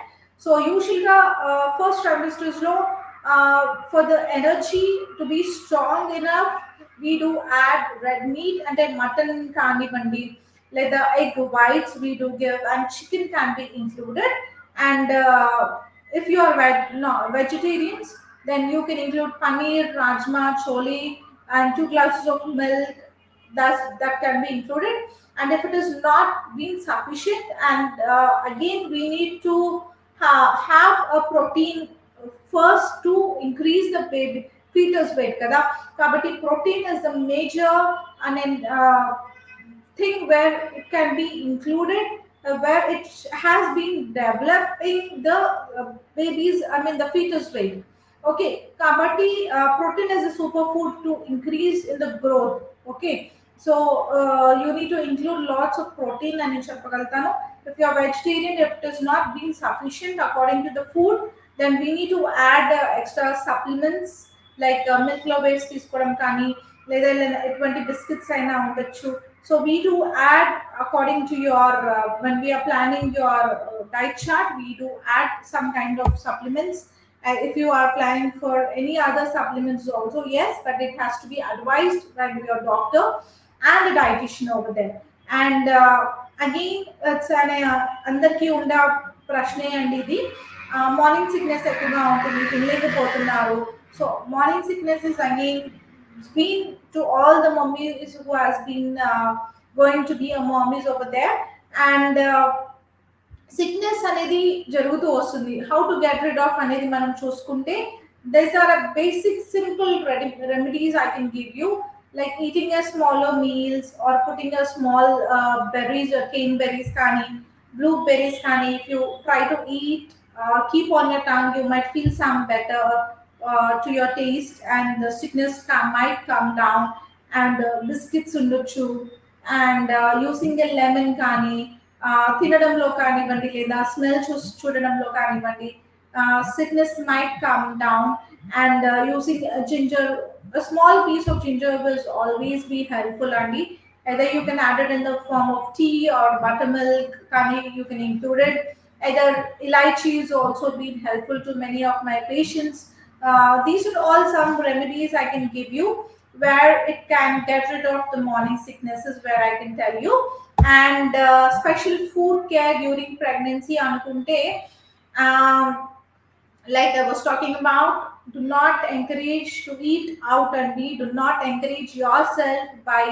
Speaker 1: So యూజువల్గా first trimesters లో For the energy to be strong enough, we do add red meat and then mutton kanivandi, like the egg whites we do give, and chicken can be included. And if you are no, vegetarians, then you can include paneer, rajma, chole, and 2 glasses of milk. That can be included. And if it is not being sufficient, and again we need to have a protein first to increase the baby fetus weight kada. Kabatti protein is the major and then thing where it can be included, where it has been developing the babies, I mean the fetus weight. Okay, kabatti protein is a superfood to increase in the growth. Okay, so you need to include lots of protein and చెప్పగలుగుతాను. If you are vegetarian, if it is not being sufficient according to the food, then we need to add extra supplements like milk లో వేసి తీసుకోవడం కానీ, లేదా ఎటువంటి biscuits అయినా ఉండొచ్చు. So we do add according to your when we are planning your diet chart, we do add some kind of supplements. If you are planning for any other supplements also, yes, but it has to be advised by your doctor and a dietitian over there. And again, it's an అందరికీ ఉండ ప్రశ్నే అండి ఇది. Morning sickness ఎక్కువగా ఉంటుంది, తినలేకపోతున్నారు. So morning sickness is again been to all the mummies who has been going to be a mummies over there. And sickness అనేది జరుగుతూ వస్తుంది. How to get rid of అనేది మనం చూసుకుంటే, these are a basic simple remedies I can give you, like eating a smaller meals or putting a small berries or cane berries kani, blueberries kani. If you try to eat, keep on your tongue, you might feel some better to your taste, and the sickness might come down. And biscuits undochu, and using a lemon kani, తినడంలో కానివ్వండి, లేదా smell చూడడంలో కానివ్వండి, sickness might come down. And using ginger, a small piece of ginger will always be helpful, Andy. Either you can add it in the form of tea or buttermilk, you can include it. Either elaichi is also been helpful to many of my patients. These are all some remedies I can give you where it can get rid of the morning sicknesses, where I can tell you. And special food care during pregnancy anukunte, um, like I was talking about, do not encourage to eat out, and do not encourage yourself by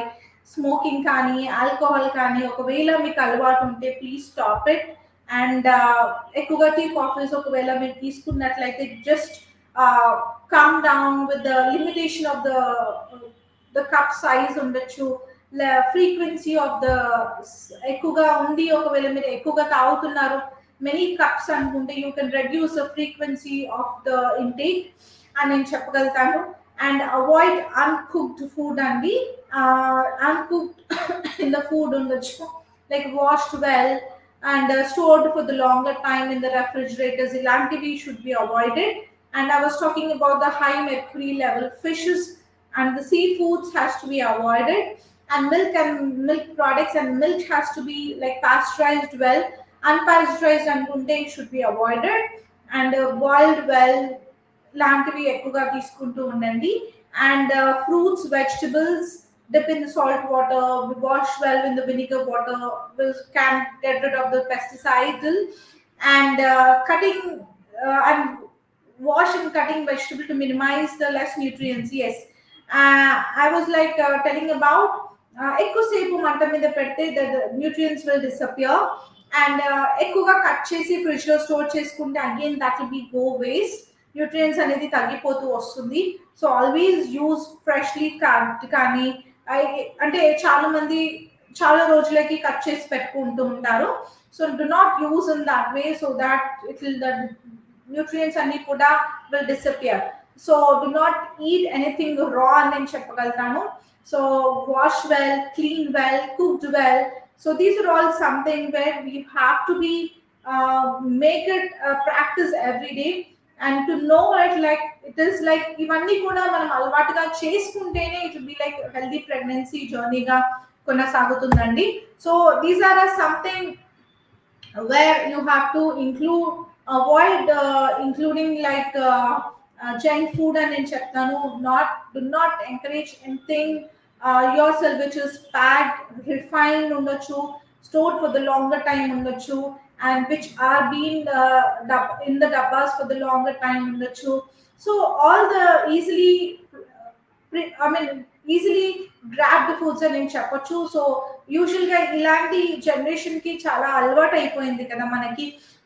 Speaker 1: smoking kani, alcohol kani. Okavela meeku alvaatu unte, please stop it. And ఎక్కువగా tea coffees ఒకవేళ మీరు తీసుకున్నట్లయితే, just come down with the limitation of the cup size ఉండొచ్చు, frequency of the ఎక్కువగా ఉంది. ఒకవేళ మీరు ఎక్కువగా తాగుతున్నారు, many cups అనుకుంటే, you can reduce the frequency of the intake అని నేను చెప్పగలుగుతాను. And avoid uncooked food అండి. Uncooked in the food ఉండొచ్చు, like washed well and stored for the longer time in the refrigerators, ilantivi should be avoided. And I was talking about the high mercury level fishes and the seafoods has to be avoided. And milk products and milk has to be like pasteurized well. Unpasteurized and should be avoided. And boiled well లాంటివి ఎక్కువగా తీసుకుంటూ ఉండండి. And fruits, vegetables, dip in the salt water, wash well in the vinegar water, can get rid of the pesticidal. And cutting and wash and cutting vegetable to minimize the less nutrients. Yes, I was like telling about ఎక్కువసేపు మంట మీద పెడితే the nutrients will disappear. And ఎక్కువగా cut చేసి fridge లో store చేసుకుంటే, again that will be go waste, nutrients అనేది తగ్గిపోతూ వస్తుంది. So always use freshly cut కానీ, అంటే చాలా మంది చాలా రోజులకి కట్ చేసి పెట్టుకుంటూ ఉంటారు. So do not use in that way, so that it will the nutrients అన్ని కూడా will disappear. So do not eat anything raw అని నేను చెప్పగలుగుతాను. So wash well, clean well, cooked well. So these are all something where we have to be make it practice every day. And to know it, like it is like ఇవన్నీ కూడా మనం అలవాటుగా చేసుకుంటేనే it will be like healthy pregnancy journey గా కొనసాగుతుందండి. So these are something where you have to include, avoid including like junk food అని నేను చెప్తాను. Do not encourage anything yourself which is packed, refined ఉండొచ్చు, stored for the longer time ఉండొచ్చు, and which are being in the dabbas for the longer time ఉండొచ్చు. So all the I mean easily grab the foods అని నేను చెప్పొచ్చు. So యూజువల్గా ఇలాంటి జనరేషన్కి చాలా అలవాటు అయిపోయింది కదా మనకి.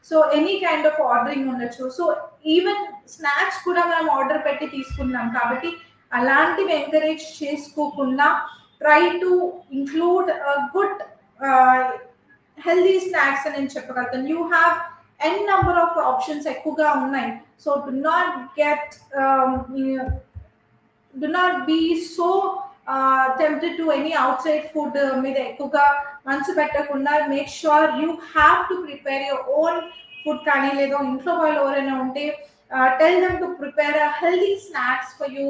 Speaker 1: So any kind of ordering ఉండొచ్చు. సో ఈవెన్ స్నాక్స్ కూడా మనం ఆర్డర్ పెట్టి తీసుకున్నాం కాబట్టి అలాంటివి ఎంకరేజ్ చేసుకోకుండా try to include good healthy snacks అని నేను చెప్పగలుగుతాను. You have an number of options ఎక్కువగా ఉన్నాయి. So do not get do not be so tempted to any outside food మీద ఎక్కువగా మనసు పెట్టకుండా make sure you have to prepare your own food. కానీ లేదో ఇంట్లో వాళ్ళు ఎవరైనా ఉంటే tell them to prepare a healthy snacks for you.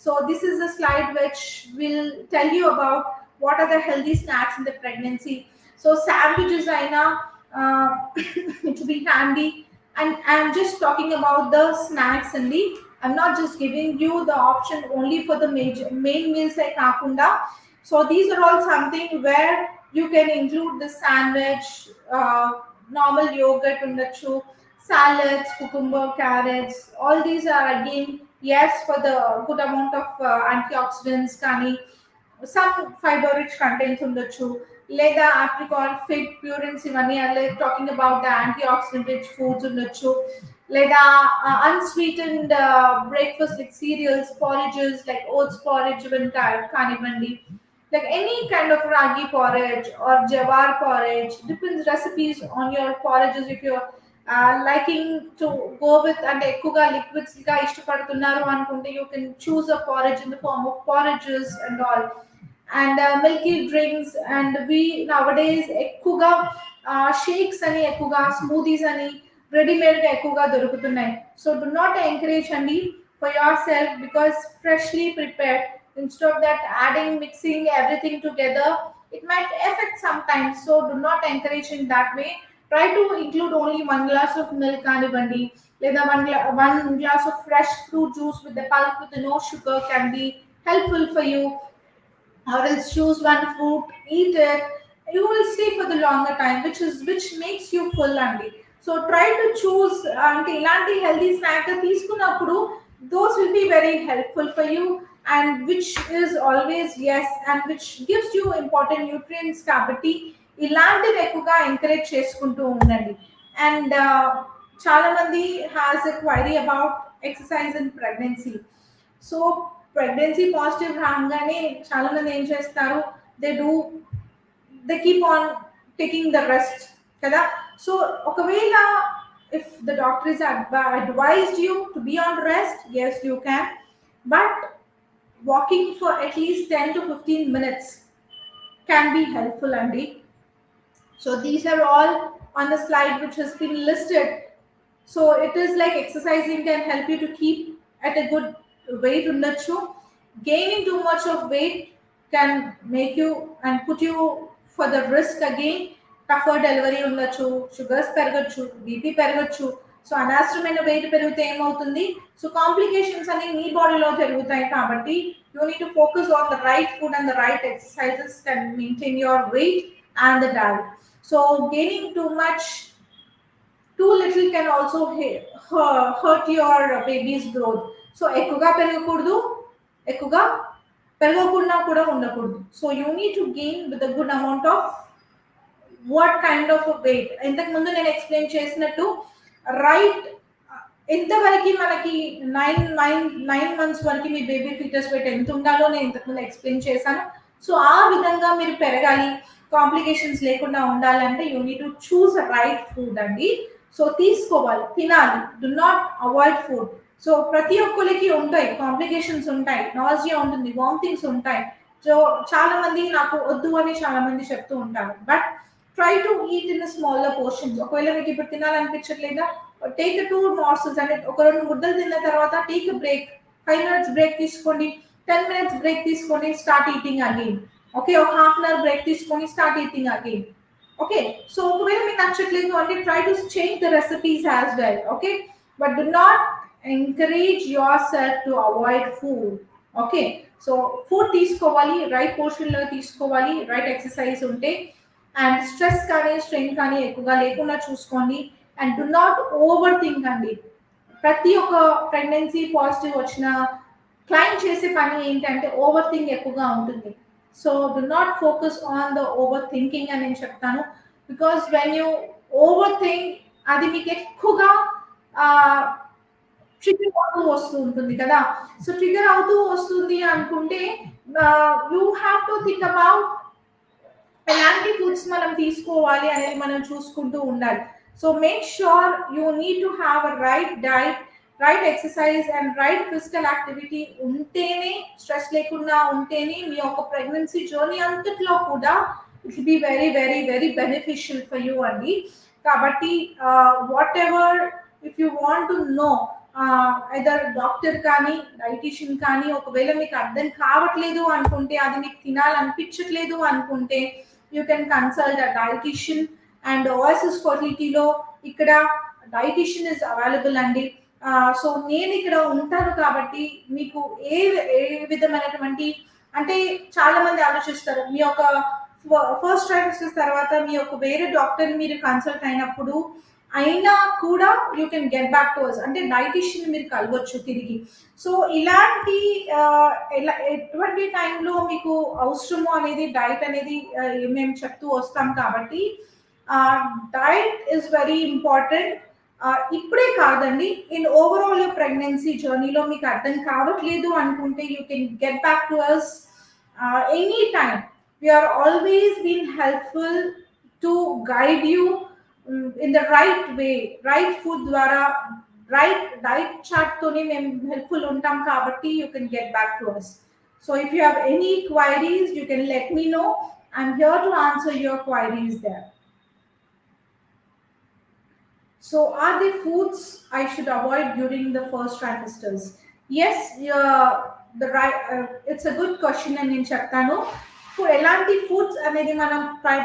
Speaker 1: So this is a slide which will tell you about what are the healthy snacks in the pregnancy. So sandwiches aina to be handy, and I'm just talking about the snacks only. I'm not just giving you the option only for the main meals like kakunda. So these are all something where you can include the sandwich, normal yogurt undachu, salads, cucumber, carrots. All these are again yes for the good amount of antioxidants kani some fiber rich contents ఉండొచ్చు, లేదా apricot, fig, purines ఇవన్నీ talking about the antioxidant rich foods ఉండొచ్చు, లేదా unsweetened breakfast like cereals, porridges like oats porridge కానివ్వండి, like any kind of ragi porridge or jawar porridge. Depends recipes on your porridges. If you're liking to go with and ఎక్కువగా liquids గా ఇష్టపడుతున్నారు అనుకుంటే you can choose a porridge in the form of porridges and all. And milky drinks, and we nowadays ఎక్కువగా shakes అని ఎక్కువగా smoothies అని readymade గా ఎక్కువగా దొరుకుతున్నాయి. సో డు నాట్ ఎంకరేజ్ అండి for yourself because freshly prepared, instead of that adding mixing everything together, it might affect sometimes. So do not encourage in that way. Try to include only 1 glass of milk kanivandi, లేదా 1 glass of fresh fruit juice with the pulp with no sugar can be helpful for you. Or else choose one fruit, eat it, you will stay for the longer time, which makes you full only. So try to choose అంటే ఇలాంటి healthy snack తీసుకున్నప్పుడు those will be very helpful for you, and which is always yes, and which gives you important nutrients కాబట్టి ఇలాంటివి ఎక్కువగా encourage చేసుకుంటూ ఉండండి. And చాలా మంది has a query about exercise in pregnancy. So pregnancy positive రాగానే చాలా మంది ఏం చేస్తారు, they keep on taking the rest కదా. సో ఒకవేళ if the doctor is advised you to be on rest, yes you can, but walking for at least 10 to 15 minutes can be helpful andi. So these are all on the slide which has been listed. So it is like exercising can help you to keep at a good weight undachu. Gaining too much of weight can make you and put you for the risk again. టఫర్ delivery ఉండొచ్చు, sugars పెరగచ్చు, BP పెరగచ్చు. So అనవసరమైన wait పెరిగితే ఏమవుతుంది, so complications అనేవి మీ బాడీలో జరుగుతాయి. కాబట్టి you need to focus on the right food and the right exercises can maintain your weight and the diet. So gaining too little can also hurt your baby's growth. So ఎక్కువగా పెరగకుండా కూడా ఉండకూడదు. So you need to gain with a good amount of what kind of weight. ఇంతకు ముందు నేను explain చేసినట్టు right ఎంతవరకు మనకి 9 months వరకు మీ బేబీ ఫీటస్ వెయిట్ ఎంత ఉండాలో నేను ఇంతకుముందు ఎక్స్ప్లెయిన్ చేశాను. సో ఆ విధంగా మీరు పెరగాలి, కాంప్లికేషన్స్ లేకుండా ఉండాలంటే you need to choose right food అండి. సో తీసుకోవాలి, తినాలి, do not avoid food. So ప్రతి ఒక్కరికి ఉంటాయి, కాంప్లికేషన్స్ ఉంటాయి, నాజియా ఉంటుంది, వామిటింగ్స్ ఉంటాయి. సో చాలా మంది నాకు వద్దు అని చాలా మంది చెప్తూ ఉంటారు. But try to eat in smaller portions. ఒకవేళ మీకు ఇప్పుడు తినాలనిపించట్లేదా, టేక్ 2 morsels అంటే ఒక 2 ముద్దలు తిన్న తర్వాత టేక్ బ్రేక్, 5 minutes బ్రేక్ తీసుకోండి, 10 minutes బ్రేక్ తీసుకొని స్టార్ట్ ఈటింగ్ అగైన్. ఓకే, ఒక ½ hour బ్రేక్ తీసుకొని start eating again. Okay, so ఒకవేళ మీకు నచ్చట్లేదు అంటే try to change the recipes as well. Okay, but do not encourage yourself to avoid food. Okay, so food తీసుకోవాలి, right పోర్షన్లో తీసుకోవాలి, right exercise ఉంటే, and stress కానీ strain కానీ ఎక్కువగా లేకుండా చూసుకోండి. And do not over think అండి. ప్రతి ఒక్క ప్రెగ్నెన్సీ పాజిటివ్ వచ్చిన క్లైంట్ చేసే పని ఏంటంటే ఓవర్ థింక్ ఎక్కువగా ఉంటుంది. So do not focus on the over thinking అని నేను చెప్తాను. Because when you over think, అది మీకు ఎక్కువగా ట్రిగర్ అవుతూ వస్తూ ఉంటుంది కదా. సో ట్రిగర్ అవుతూ వస్తుంది అనుకుంటే you have to think about ఎలాంటి ఫుడ్స్ మనం తీసుకోవాలి అనేది మనం చూసుకుంటూ ఉండాలి. So make sure you need to have a right diet, right exercise and right physical activity ఉంటేనే, స్ట్రెస్ లేకుండా ఉంటేనే మీ యొక్క ప్రెగ్నెన్సీ జర్నీ అంతట్లో కూడా it be very very very beneficial for you అండి. కాబట్టి what ever if you want to know either doctor కానీ dietitian కానీ, ఒకవేళ మీకు అర్థం కావట్లేదు అనుకుంటే, అది మీకు తినాలనిపించట్లేదు అనుకుంటే, you can consult a dietitian. And OSS ఫర్టిలిటీలో ఇక్కడ డైటీషియన్ ఇస్ అవైలబుల్ అండి. సో నేను ఇక్కడ ఉంటాను కాబట్టి మీకు ఏ ఏ విధమైనటువంటి, అంటే చాలా మంది ఆలోచిస్తారు మీ యొక్క ఫస్ట్ ట్రైమిస్టర్ తర్వాత మీ యొక్క వేరే డాక్టర్ మీరు కన్సల్ట్ అయినప్పుడు అయినా కూడా you can get back to us, అంటే డైటీషియన్ మీరు కలవచ్చు తిరిగి. సో ఇలాంటి ఎటువంటి టైంలో మీకు అవసరము అనేది డైట్ అనేది మేము చెప్తూ వస్తాం. కాబట్టి డైట్ ఈస్ వెరీ ఇంపార్టెంట్. ఇప్పుడే కాదండి, ఇన్ ఓవరాల్ యూర్ ప్రెగ్నెన్సీ జర్నీలో మీకు అర్థం కావట్లేదు అనుకుంటే you can get back to us any time. We are always been helpful to guide you in the right way, right food ద్వారా, right diet chart తోనే మేము హెల్ప్ఫుల్ ఉంటాం. కాబట్టి you can get back to us. So if you have any queries, you can let me know. I'm here to answer your queries there. So are there foods I should avoid during the first trimesters? Yes, the right it's a good question and నేను చెప్తాను. Food ఎలాంటి foods అనేది మనం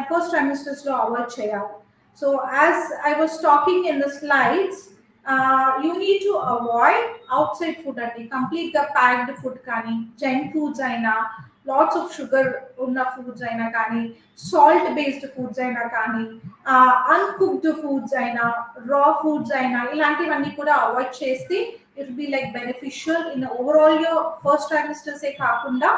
Speaker 1: first ట్రైమిస్టర్స్లో avoid చేయాలి. So as I was talking in the slides, you need to avoid out side food అండి. కంప్లీట్గా packed food కానీ, junk foods అయినా, లాట్స్ ఆఫ్ షుగర్ ఉన్న ఫుడ్స్ అయినా కానీ, సాల్ట్ బేస్డ్ ఫుడ్స్ అయినా కానీ, అన్కుక్డ్ ఫుడ్స్ అయినా, రా ఫుడ్స్ అయినా, ఇలాంటివన్నీ కూడా అవాయిడ్ చేస్తే it will be like beneficial in overall your first ట్రైమిస్టర్సే కాకుండా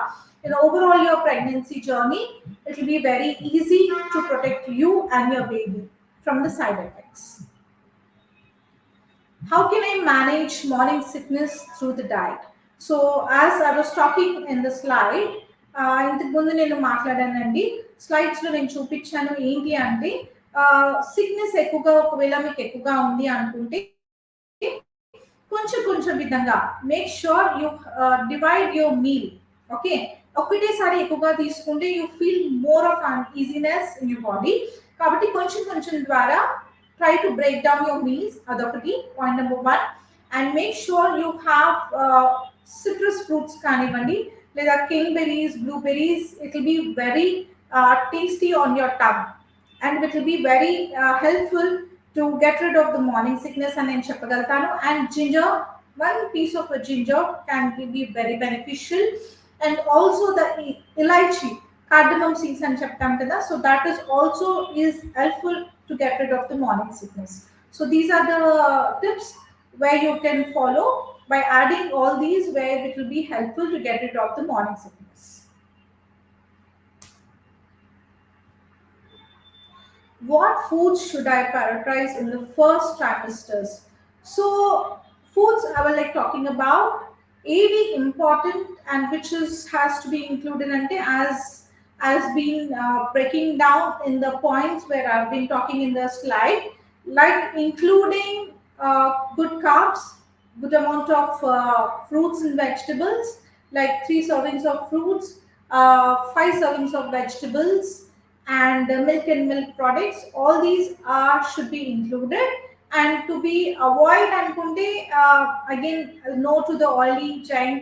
Speaker 1: in overall your pregnancy journey. It will be very easy to protect you and your baby from the side effects. How can I manage morning sickness through the diet? So as I was talking in the slide, ఇంతకు ముందు నేను మాట్లాడానండి, స్లైడ్స్లో నేను చూపించాను ఏంటి అంటే, sickness ఎక్కువగా ఒకవేళ మీకు ఎక్కువగా ఉంది అనుకుంటే కొంచెం కొంచెం విధంగా make sure you divide your meal. Okay, ఒకటేసారి ఎక్కువగా తీసుకుంటే you feel more of uneasiness in your body. కాబట్టి కొంచెం కొంచెం ద్వారా try to break down your meals. అదొకటి point number 1. And make sure you have citrus fruits కానివ్వండి, లేదా king berries, blueberries. It will be very tasty on your tongue and it will be very helpful to get rid of the morning sickness అని నేను చెప్పగలుగుతాను. And ginger, one piece of a ginger can be very beneficial. And also the elaichi, cardamom seeds అని చెప్తాం కదా, so that is also is helpful to get rid of the morning sickness. So these are the tips where you can follow by adding all these, where it will be helpful to get rid of the morning sickness. What foods should I prioritize in the first trimesters? So foods I was like talking about, ఏవి important and which has to be included ante, as been breaking down in the points where I've been talking in the slide, like including good carbs, good amount of fruits and vegetables, like 3 servings of fruits, 5 servings of vegetables, and milk and milk products. All these should be included. And to be avoid అనుకుంటే, again, no to the oily junk,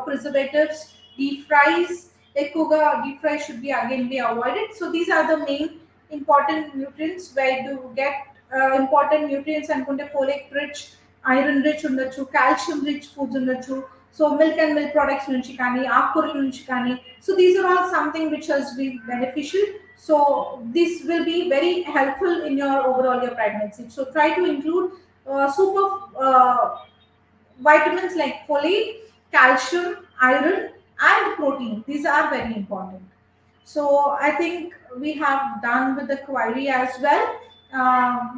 Speaker 1: preservatives, deep fries. ఎక్కువగా deep fries should be again be avoided. So these are the main important nutrients where you get important nutrients అనుకుంటే, folate rich iron rich ఉండొచ్చు, calcium rich foods ఉండొచ్చు. So milk and milk products నుంచి కానీ, ఆకుకూరల నుంచి కానీ, so these are all something which has be beneficial. So this will be very helpful in your overall your pregnancy. So try to include soup of vitamins like folate, calcium, iron, and protein. These are very important. So I think we have done with the query as well.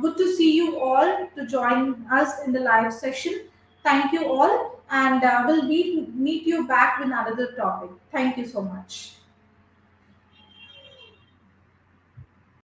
Speaker 1: Good to see you all to join us in the live session. Thank you all, and we'll meet you back with another topic. Thank you so much.